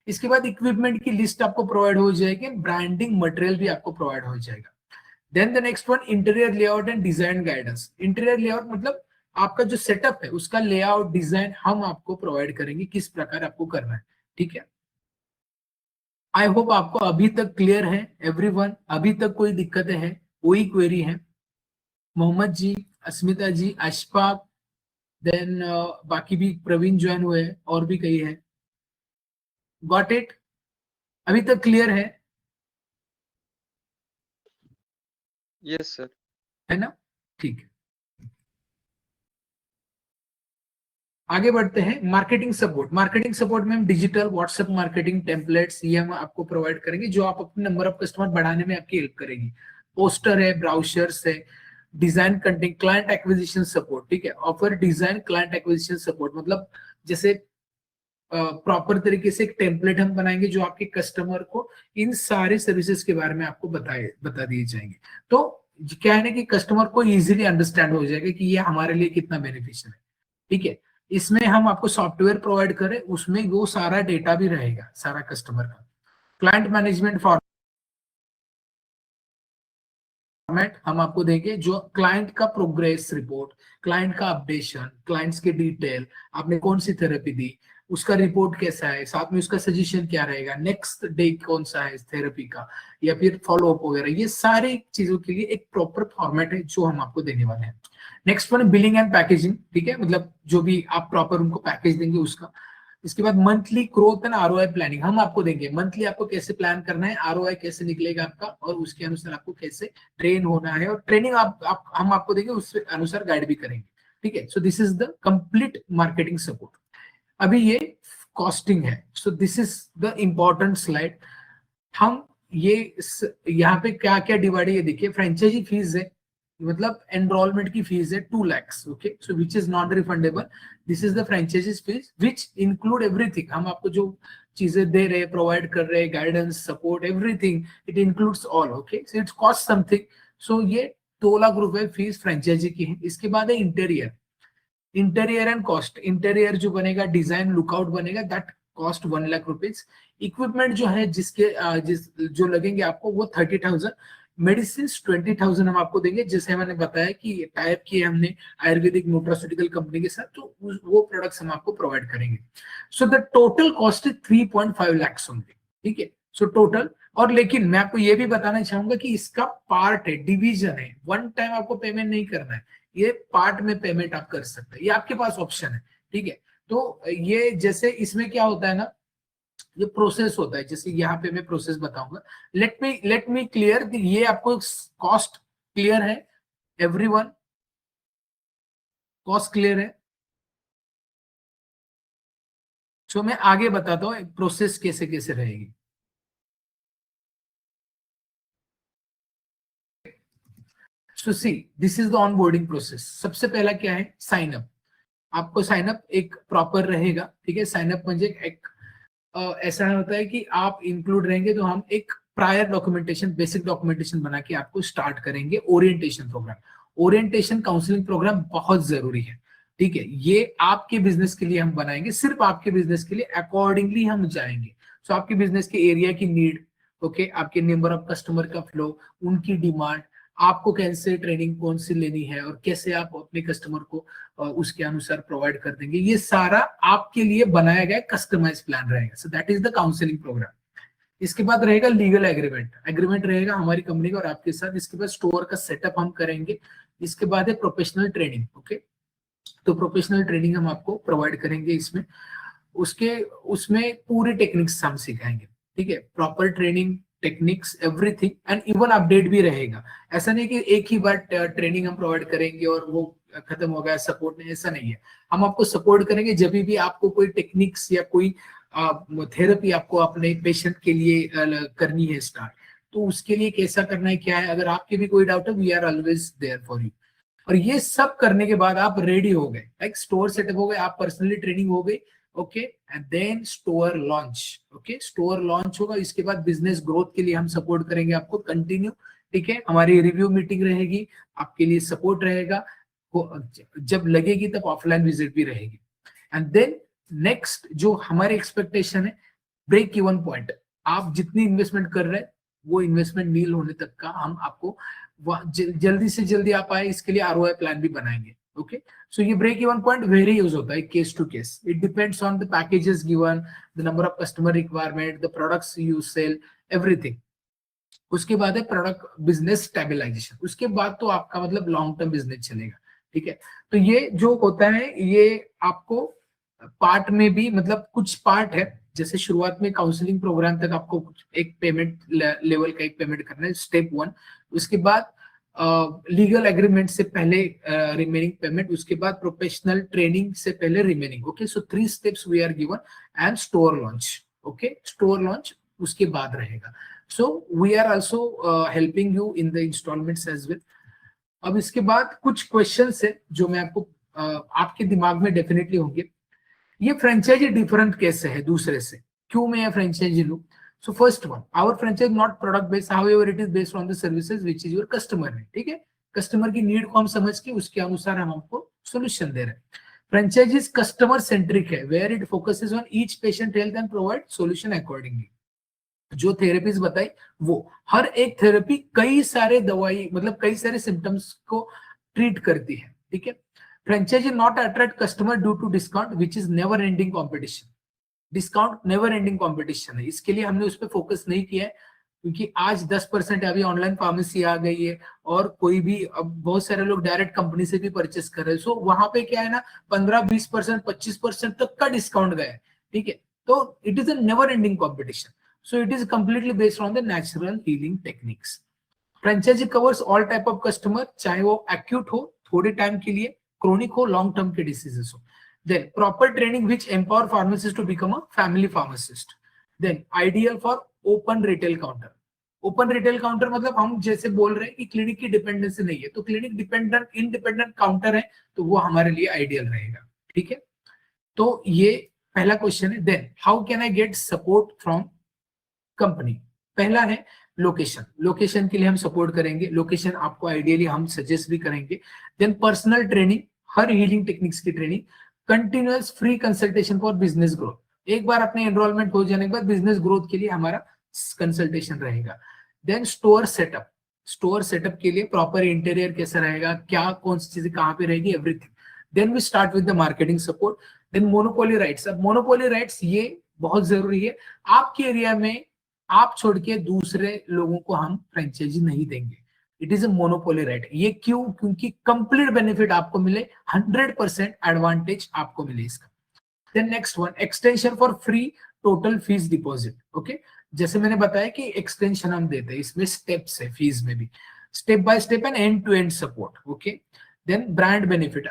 इसके बाद इक्विपमेंट की लिस्ट आपको प्रोवाइड हो जाएगी, ब्रांडिंग मटेरियल भी आपको प्रोवाइड हो जाएगा। Then the next one interior layout and design guidance. Interior layout मतलब आपका जो सेटअप है उसका लेआउट डिजाइन हम आपको प्रोवाइड करेंगे, किस प्रकार आपको करना है। ठीक है, आई होप आपको अभी तक क्लियर है एवरीवन, अभी तक कोई दिक्कतें हैं, कोई क्वेरी है? मोहम्मद जी, अस्मिता जी, अशफाक, देन बाकी भी प्रवीण ज्वाइन हुए हैं और भी कई है। Got it? अभी तक क्लियर है? Yes sir. है ना? ठीक है, आगे बढ़ते हैं। मार्केटिंग सपोर्ट, मार्केटिंग सपोर्ट में हम डिजिटल व्हाट्सएप मार्केटिंग टेम्पलेट्स ये हम आपको प्रोवाइड करेंगे, जो आप अपने नंबर ऑफ कस्टमर बढ़ाने में आपकी हेल्प करेगी। पोस्टर है, ब्राउशर्स है, design content, client acquisition support. ठीक है, offer design client acquisition support, मतलब जैसे प्रॉपर तरीके से एक टेम्पलेट हम बनाएंगे जो आपके कस्टमर को इन सारे सर्विसेज के बारे में आपको बता दिए जाएंगे। तो क्या है ना कि कस्टमर को इजीली अंडरस्टैंड हो जाएगा कि ये हमारे लिए कितना बेनिफिशियल है। ठीक है, इसमें हम आपको सॉफ्टवेयर प्रोवाइड करें, उसमें वो सारा डेटा भी रहेगा सारा कस्टमर का। क्लाइंट मैनेजमेंट फॉर्मेट हम आपको देंगे, जो क्लाइंट का प्रोग्रेस रिपोर्ट, क्लाइंट का अपडेशन, क्लाइंट्स के डिटेल, आपने कौन सी थेरेपी दी, उसका रिपोर्ट कैसा है, साथ में उसका सजेशन क्या रहेगा, नेक्स्ट डे कौन सा है थेरेपी का, या फिर फॉलोअप वगैरह, ये सारी चीजों के लिए एक प्रॉपर फॉर्मेट है जो हम आपको देने वाले हैं। नेक्स्ट वन है बिलिंग एंड पैकेजिंग, ठीक है, मतलब जो भी आप प्रॉपर उनको पैकेज देंगे उसका। इसके बाद monthly growth and ROI planning हम आपको देंगे, मंथली आपको कैसे प्लान करना है, आरओआई कैसे निकलेगा आपका, और उसके अनुसार आपको कैसे ट्रेन होना है, और ट्रेनिंग हम आपको देंगे, उसके अनुसार गाइड भी करेंगे, ठीक है। So this is the complete marketing support. अभी ये कॉस्टिंग है, so this is the important slide. हम ये यहाँ पे क्या क्या डिवाइड है ये देखिए। फ्रेंचाइजी फीस है, मतलब एनरोलमेंट की फीस है 2 lakh, okay, so which is not refundable. This is the franchisees fees which include everything. हम आपको जो चीजें दे रहे, प्रोवाइड कर रहे, guidance, support, everything, it includes all, okay, so it's cost something. So ये 2 लाख रुपए फीस फ्रेंचाइजी की है। इसके बाद है interior, interior and cost. Interior जो बनेगा, डिजाइन लुकआउट बनेगा, that cost 1 lakh rupees. Equipment जो है जिसके जो लगेंगे आपको वो 30,000। मेडिसिन 20,000 हम आपको देंगे, जैसे मैंने बताया कि टाइप किए हमने आयुर्वेदिक न्यूट्रास्यूटिकल कंपनी के साथ, तो वो प्रोडक्ट्स हम आपको प्रोवाइड करेंगे। So the total cost is 3.5 lakh only, ठीक है। सो टोटल, और लेकिन मैं आपको ये भी बताना चाहूंगा कि इसका पार्ट है, डिवीजन है, वन टाइम आपको पेमेंट नहीं करना है, ये पार्ट में पेमेंट आप कर सकते हैं, ये आपके पास ऑप्शन है, ठीक है। तो ये जैसे इसमें क्या होता है ना, ये प्रोसेस होता है, जैसे यहाँ पे मैं प्रोसेस बताऊंगा। लेट मी क्लियर, ये आपको कॉस्ट क्लियर है एवरीवन? कॉस्ट क्लियर है? तो मैं आगे बताता हूँ प्रोसेस कैसे कैसे रहेगी। So see, this is the onboarding process. सबसे पहला क्या है, साइन अप। आपको साइन अप एक प्रॉपर रहेगा, ठीक है। साइन अप म्हणजे एक ऐसा होता है कि आप इंक्लूड रहेंगे तो हम एक प्रायर डॉक्यूमेंटेशन, बेसिक डॉक्यूमेंटेशन बना के आपको स्टार्ट करेंगे। Orientation program, orientation counselling program बहुत जरूरी है, ठीक है। ये आपके बिजनेस के लिए हम बनाएंगे, सिर्फ आपके बिजनेस के लिए, अकॉर्डिंगली हम जाएंगे। सो आपके बिजनेस के एरिया की नीड, ओके, आपके नंबर ऑफ कस्टमर का फ्लो, उनकी डिमांड, आपको कैसे ट्रेनिंग कौन सी लेनी है, और कैसे आप अपने कस्टमर को उसके अनुसार प्रोवाइड कर देंगे, ये सारा आपके लिए बनाया गया कस्टमाइज प्लान रहेगा। So that is the counselling program. इसके बाद रहेगा लीगल एग्रीमेंट, एग्रीमेंट रहेगा हमारी कंपनी का और आपके साथ। इसके बाद स्टोर का सेटअप हम करेंगे। इसके बाद है प्रोफेशनल ट्रेनिंग, ओके, तो प्रोफेशनल ट्रेनिंग हम आपको प्रोवाइड करेंगे इसमें। उसमें पूरे टेक्निक्स हम सिखाएंगे, ठीक है, proper training, techniques, everything, and even update भी रहेगा। ऐसा नहीं कि एक ही बार ट्रेनिंग हम प्रोवाइड करेंगे और वो खत्म हो गया, सपोर्ट नहीं, ऐसा नहीं है। हम आपको सपोर्ट करेंगे जब भी आपको कोई टेक्निक्स या कोई थेरेपी आपको अपने पेशेंट के लिए करनी है स्टार्ट, तो उसके लिए कैसा करना है, क्या है, अगर आपके भी कोई डाउट है, we are always there for you. और ये सब करने के बाद आप रेडी हो गए, लाइक स्टोर सेटअप हो गए, आप पर्सनली ट्रेनिंग हो गई, okay, and then store launch, okay, store launch होगा। इसके बाद बिजनेस ग्रोथ के लिए हम सपोर्ट करेंगे आपको कंटिन्यू, ठीक है। हमारी रिव्यू मीटिंग रहेगी, आपके लिए सपोर्ट रहेगा, जब लगेगी तब ऑफलाइन विजिट भी रहेगी। एंड देन नेक्स्ट जो हमारी एक्सपेक्टेशन है, ब्रेक इवन पॉइंट। आप जितनी इन्वेस्टमेंट कर रहे हैं वो इन्वेस्टमेंट नील होने तक का हम आपको जल्दी से जल्दी आप आए, इसके लिए आरओआई प्लान भी बनाएंगे, ओके। सो ये break even point very use होता है case to case, it depends on the packages given, the number of customer requirement, the products you sell, everything. उसके बाद है प्रोडक्ट बिजनेस स्टेबलाइजेशन, उसके बाद तो आपका मतलब लॉन्ग टर्म बिजनेस चलेगा, ठीक है। तो ये जो होता है, ये आपको पार्ट में भी, मतलब कुछ पार्ट है, जैसे शुरुआत में काउंसलिंग प्रोग्राम तक आपको एक पेमेंट लेवल का एक पेमेंट करना है, स्टेप 1। उसके बाद लीगल एग्रीमेंट से पहले रिमेनिंग पेमेंट, उसके बाद प्रोफेशनल ट्रेनिंग से पहले remaining, okay. So 3 steps we are given, and store launch, okay, store launch उसके बाद रहेगा। So we are also helping you in the installments as well. अब इसके बाद कुछ क्वेश्चंस है जो मैं आपको आपके दिमाग में डेफिनेटली होंगे। ये फ्रेंचाइजी डिफरेंट कैसे है दूसरे से, क्यों मैं ये फ्रेंचाइजी लूं? So first one, our franchise not product based, however it is based on the services which is your customer है, ठीक है। कस्टमर की नीड को हम समझ के उसके अनुसार हम आपको सोल्यूशन दे रहे हैं। फ्रेंचाइजीज कस्टमर सेंट्रिक है, where it focuses on each patient health and provide solution accordingly. जो थेरेपीज बताई वो हर एक थेरेपी कई सारे दवाई मतलब कई सारे सिम्टम्स को ट्रीट करती है, ठीक है। Franchisee not attract customer due to discount which is never ending competition. Discount never ending competition है, इसके लिए हमने उस पर फोकस नहीं किया है, क्योंकि आज 10% अभी ऑनलाइन फार्मेसी आ गई है और कोई भी अब बहुत सारे लोग डायरेक्ट कंपनी से भी परचेस कर रहे हैं। सो वहां पे क्या है ना 15-20% 25% तक का डिस्काउंट गया है, ठीक है। तो it is a never ending competition, so it is completely based on the natural healing techniques. Franchisee covers all type of customer, चाहे वो एक्यूट हो थोड़े टाइम के लिए, क्रोनिक हो, लॉन्ग टर्म के डिसीजेस हो। Then proper training which empower pharmacists to become a family pharmacist. Then ideal for open retail counter. Open retail counter मतलब हम जैसे बोल रहे हैं कि क्लिनिक की डिपेंडेंसी नहीं है, तो क्लिनिक डिपेंडेंट इंडिपेंडेंट काउंटर है, तो वो हमारे लिए आइडियल रहेगा, ठीक है। तो ये पहला क्वेश्चन है। Then how can I get support from company? पहला है लोकेशन, लोकेशन के लिए हम सपोर्ट करेंगे, लोकेशन आपको आइडियली हम सजेस्ट भी करेंगे। Then personal training, her healing techniques की training, continuous free consultation for business growth, एक बार अपने एनरोलमेंट हो जाने के बाद बिजनेस ग्रोथ के लिए हमारा कंसल्टेशन रहेगा। Then store setup, store setup के लिए प्रॉपर इंटीरियर कैसा रहेगा, क्या कौन सी चीजें कहाँ पे रहेगी, everything. Then we start with the marketing support. Then monopoly rights, अब मोनोपोली राइट्स ये बहुत जरूरी है, आपके एरिया में आप छोड़ के दूसरे लोगों को हम फ्रेंचाइजी नहीं देंगे, it is a monopoly right. ये क्यों? क्योंकि कंप्लीट बेनिफिट आपको मिले, 100% एडवांटेज आपको मिले इसका। Then next one, extension for free total fees deposit, okay. जैसे मैंने बताया कि एक्सटेंशन हम देते हैं, इसमें स्टेप्स है, फीस में भी step by step and end to end support, okay. Then brand benefit,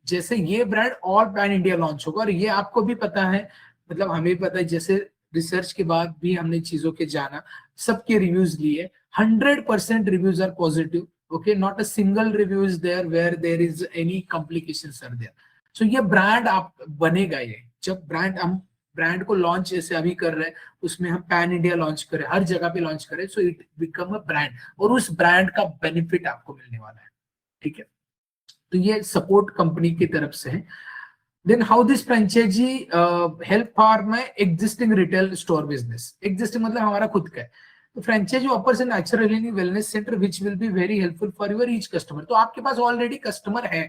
जैसे ये brand all pan India launch होगा, और ये आपको भी पता है, मतलब हमें पता है, जैसे रिसर्च के बाद भी हमने चीजों के जाना, सबके रिव्यूज लिए, 100% reviews are positive, okay, not a single review is there where there is any complications are there. So ये ब्रांड आप बनेगा, ये जब ब्रांड हम ब्रांड को लॉन्च जैसे अभी कर रहे हैं, उसमें हम पैन इंडिया लॉन्च करें, हर जगह पे लॉन्च करें, so it become a brand, और उस ब्रांड का बेनिफिट आपको मिलने वाला है, ठीक है। तो ये सपोर्ट कंपनी की तरफ से है। Then how this franchisee help for my existing retail store business? Existing मतलब हमारा खुद का है। तो franchisee offers a natural healing wellness center which will be very helpful for your each customer. तो आपके पास ऑलरेडी कस्टमर है,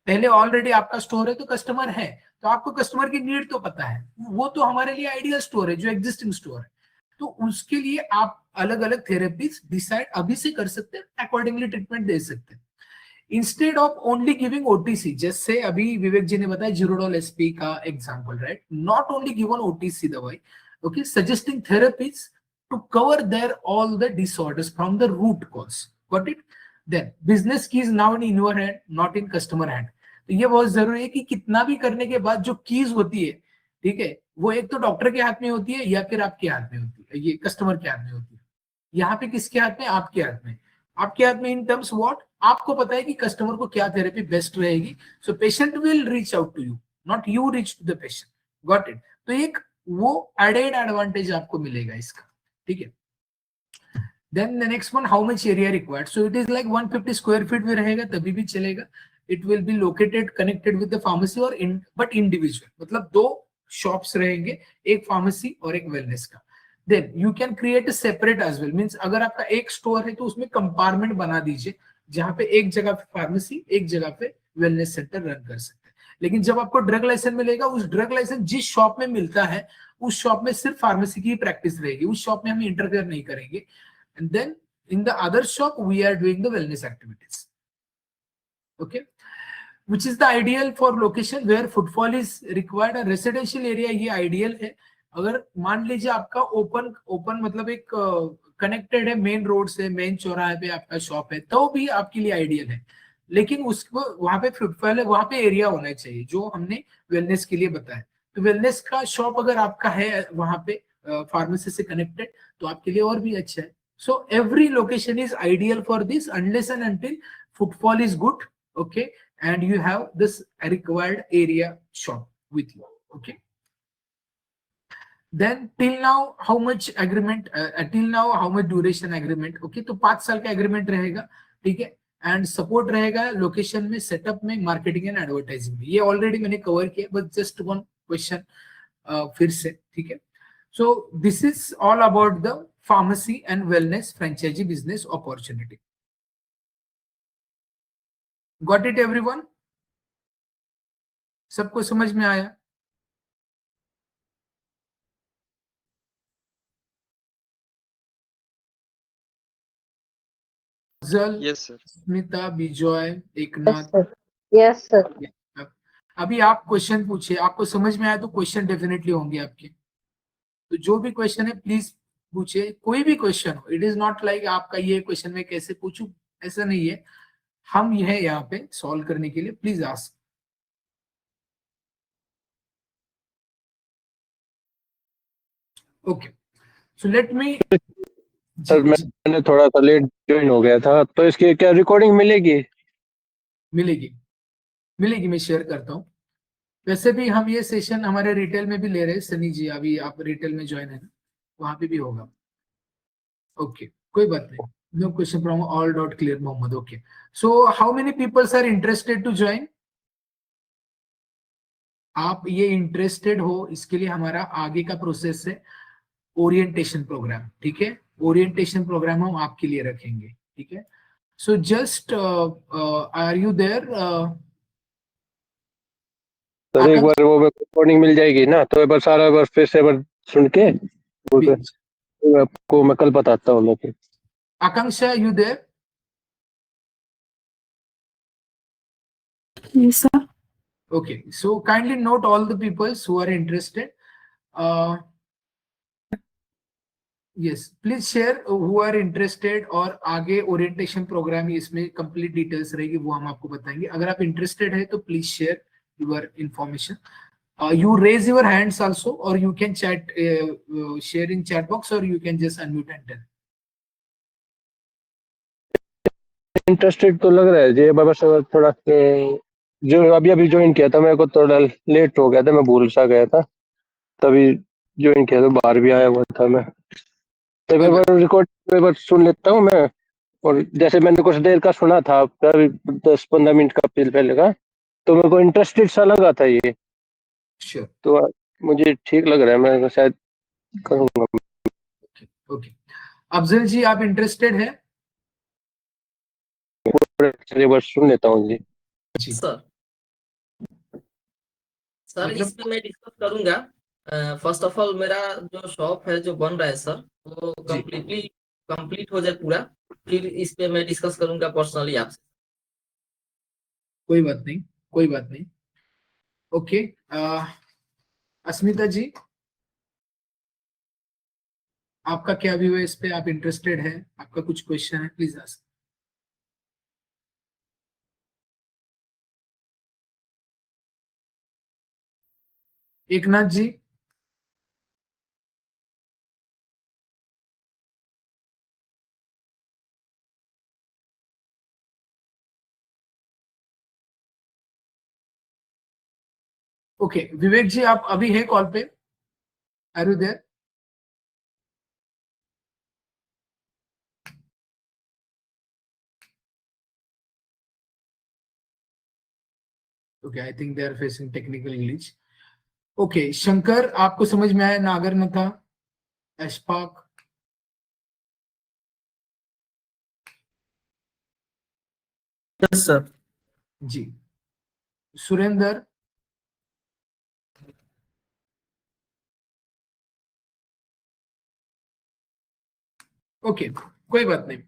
पहले ऑलरेडी आपका स्टोर है, तो कस्टमर है, तो आपको कस्टमर की नीड तो पता है, वो तो हमारे लिए आइडियल स्टोर है जो एग्जिस्टिंग स्टोर है। तो उसके लिए आप अलग अलग थेरेपीज डिसाइड अभी से कर सकते हैं, अकॉर्डिंगली ट्रीटमेंट दे सकते हैं। Instead of only giving OTC, जैसे अभी विवेक जी ने बताया जीरोडॉल एसपी का example, right, not only given OTC दवाई, okay, suggesting therapies to cover their all the disorders from the root cause, got it. Then business keys now in your hand, not in customer hand. तो ये बहुत जरूरी है कि कितना भी करने के बाद जो कीज होती है, ठीक है, वो एक तो डॉक्टर के हाथ में होती है या फिर आपके हाथ में होती है, ये कस्टमर के हाथ में होती है। यहाँ पे किसके हाथ में? आपके हाथ में। आपके हाथ में इन टर्म्स व्हाट, आपको पता है कि कस्टमर को क्या थेरेपी बेस्ट रहेगी, so patient will reach out to you, not you reach to the patient, got it. तो एक वो एडेड एडवांटेज आपको मिलेगा इसका, ठीक है। Then the next one, how much area required, so it is like 150 square feet भी रहेगा तभी भी चलेगा। It will be located connected with the pharmacy और बट इंडिविजुअल, मतलब 2 शॉप्स रहेंगे, एक फार्मेसी और एक वेलनेस का। Then you can create a separate as well, means अगर आपका एक स्टोर है तो उसमें कंपार्टमेंट बना दीजिए, जहां पे एक जगह पे फार्मेसी, एक जगह पे वेलनेस सेंटर रन कर सकते हैं। लेकिन जब आपको ड्रग लाइसेंस मिलेगा, उस ड्रग लाइसेंस जिस शॉप में मिलता है, उस शॉप में सिर्फ फार्मेसी की प्रैक्टिस रहेगी, उस शॉप में हम इंटरफेयर नहीं करेंगे। And then in the other shop we are doing the wellness activities, okay, which is the ideal for location where footfall is required। और रेसिडेंशियल एरिया ये आइडियल है। अगर मान लीजिए आपका ओपन मतलब एक कनेक्टेड है मेन रोड से, मेन चौराहे पे आपका शॉप है, तो भी आपके लिए आइडियल है, लेकिन उसको वहां पे फुटफॉल है, वहां पे एरिया होना चाहिए जो हमने वेलनेस के लिए बताया। तो वेलनेस का शॉप अगर आपका है वहां पे फार्मेसी से कनेक्टेड, तो आपके लिए और भी अच्छा है। So every location is ideal for this unless and until footfall is good, okay, and you have this required area shop with you, okay। Then till now how much agreement, till now how much duration agreement, okay, तो 5 साल का agreement रहेगा, ठीक है। And support रहेगा location में, setup में, marketing and advertising में। ये ऑलरेडी मैंने कवर किया, बट जस्ट वन क्वेश्चन फिर से, ठीक है। So this is all about the pharmacy and wellness franchisee business opportunity. Got it everyone? सबको समझ में आया? Afzal, Yes, sir. Smita, Bijoy, Yes, Eknath. sir. Yes, sir. अभी आप क्वेश्चन पूछिए, आपको समझ में आया तो क्वेश्चन डेफिनेटली होंगे आपके, तो जो भी क्वेश्चन है प्लीज पूछिए, कोई भी क्वेश्चन हो। इट इज नॉट लाइक आपका ये क्वेश्चन में कैसे पूछूं, ऐसा नहीं है, हम यह है यहाँ पे सॉल्व करने के लिए। Please ask. Okay, so let me. Sir मैंने थोड़ा सा लेट ज्वाइन हो गया था, तो इसकी क्या रिकॉर्डिंग मिलेगी? मिलेगी, मिलेगी, मैं शेयर करता हूँ। वैसे भी हम ये सेशन हमारे रिटेल में भी ले रहे हैं, सनी जी अभी आप रिटेल में ज्वाइन है ना, वहां पे भी होगा। ओके, कोई बात नहीं, no question from all doubt clear Mohammed. Okay, so how many peoples are interested to join? आप ये इंटरेस्टेड हो, इसके लिए हमारा आगे का प्रोसेस है ओरिएंटेशन प्रोग्राम, ठीक है? ओरिएंटेशन प्रोग्राम हम आपके लिए रखेंगे, ठीक है? So just are you there? Sir एक बार वो रिकॉर्डिंग मिल जाएगी ना, तो एक बार सारा बार फिर से बार सुन के आपको मैं कल बताता हूँ। मैं Akanksha, you there? Yes, sir. Okay, so kindly note all the peoples who are interested. Yes, please share who are interested, और आगे ओरिएंटेशन प्रोग्राम इसमें कंप्लीट डिटेल्स रहेगी, वो हम आपको बताएंगे। अगर आप इंटरेस्टेड है तो please share your information. You raise your hands also, or you can chat, share in chat box, or you can just unmute and tell. Interested तो लग रहा है जी, बस थोड़ा जो अभी अभी ज्वाइन किया था, मेरे को थोड़ा लेट हो गया था, मैं भूल सा गया था, तभी ज्वाइन किया था, बाहर भी आया हुआ था मैं। तो एक बार रिकॉर्ड सुन लेता हूँ मैं, और जैसे मैंने कुछ देर का सुना था, अभी 10-15 मिनट का पहले का, तो मेरे को इंटरेस्टेड सा लगा था ये। Sure. तो मुझे ठीक लग रहा है, मैं शायद करूँगा। ओके, अफजल जी आप इंटरेस्टेड है? बस सुन लेता हूँ जी। सर मतलब- इस पे मैं डिस्कस करूंगा। फर्स्ट ऑफ ऑल मेरा जो शॉप है जो बन रहा है सर, वो कंप्लीट हो जाए पूरा, फिर इस पे मैं डिस्कस करूंगा पर्सनली आपसे। कोई बात नहीं, कोई बात नहीं। ओके, अस्मिता जी आपका क्या व्यू है इस पे? आप इंटरेस्टेड है? आपका कुछ क्वेश्चन है? Please ask. Eknath ji? Okay, Vivek ji आप अभी है कॉल पे? Are you there? Okay, I think they are facing technical glitch. Okay, Shankar आपको समझ में आया? नागर नथा, अशफाक? Yes sir. जी, सुरेंद्र? ओके, कोई बात नहीं,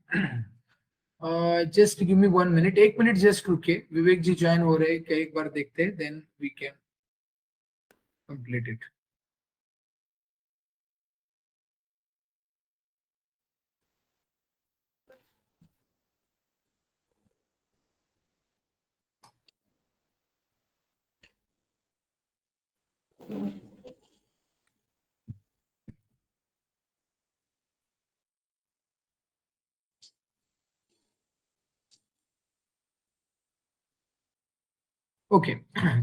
just give me 1 minute, 1 minute just रुके। विवेक जी ज्वाइन हो रहे हैं क्या, एक बार देखते हैं, then we can complete it. Okay,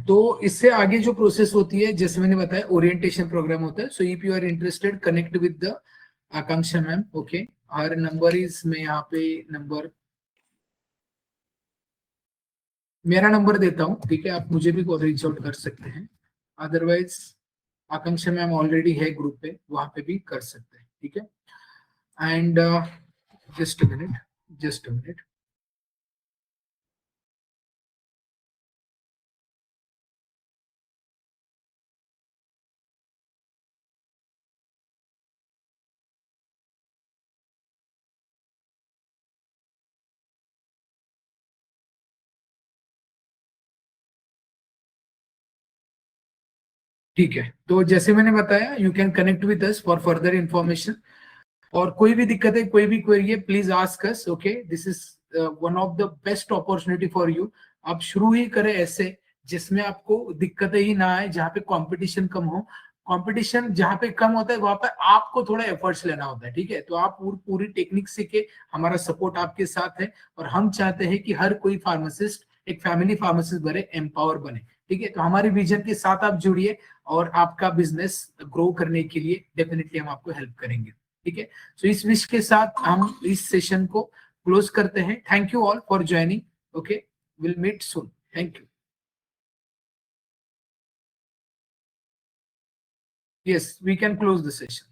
तो इससे आगे जो प्रोसेस होती है, जैसे मैंने बताया ओरिएंटेशन प्रोग्राम होता है। So if you are interested, connect with the Akanksha ma'am. Okay, her number is, मैं यहाँ पे नंबर, मेरा नंबर देता हूँ, ठीक है? आप मुझे भी रीच आउट कर सकते हैं, अदरवाइज आकांक्षा मैम ऑलरेडी है ग्रुप पे, वहां पे भी कर सकते हैं, ठीक है। And just a minute. ठीक है, तो जैसे मैंने बताया, you can connect with us for further information, और कोई भी दिक्कत है, कोई भी क्वेरी है, please ask us, okay. This is one of the best opportunity for you. आप शुरू ही करें ऐसे जिसमें आपको दिक्कतें ही ना आए, जहाँ पे कंपटीशन कम हो। कंपटीशन जहाँ पे कम होता है वहां पर आपको थोड़ा एफर्ट्स लेना होता है, ठीक है। तो आप पूरी टेक्निक सीखे, हमारा सपोर्ट आपके साथ है, और हम चाहते हैं कि हर कोई फार्मासिस्ट एक फैमिली फार्मासिस्ट बने, एम्पावर बने, ठीक है। तो हमारे विजन के साथ आप जुड़िए, और आपका बिजनेस ग्रो करने के लिए डेफिनेटली हम आपको हेल्प करेंगे, ठीक है। सो इस विश के साथ हम इस सेशन को क्लोज करते हैं। Thank you all for joining, okay, will meet soon, thank you. Yes, we can close the session.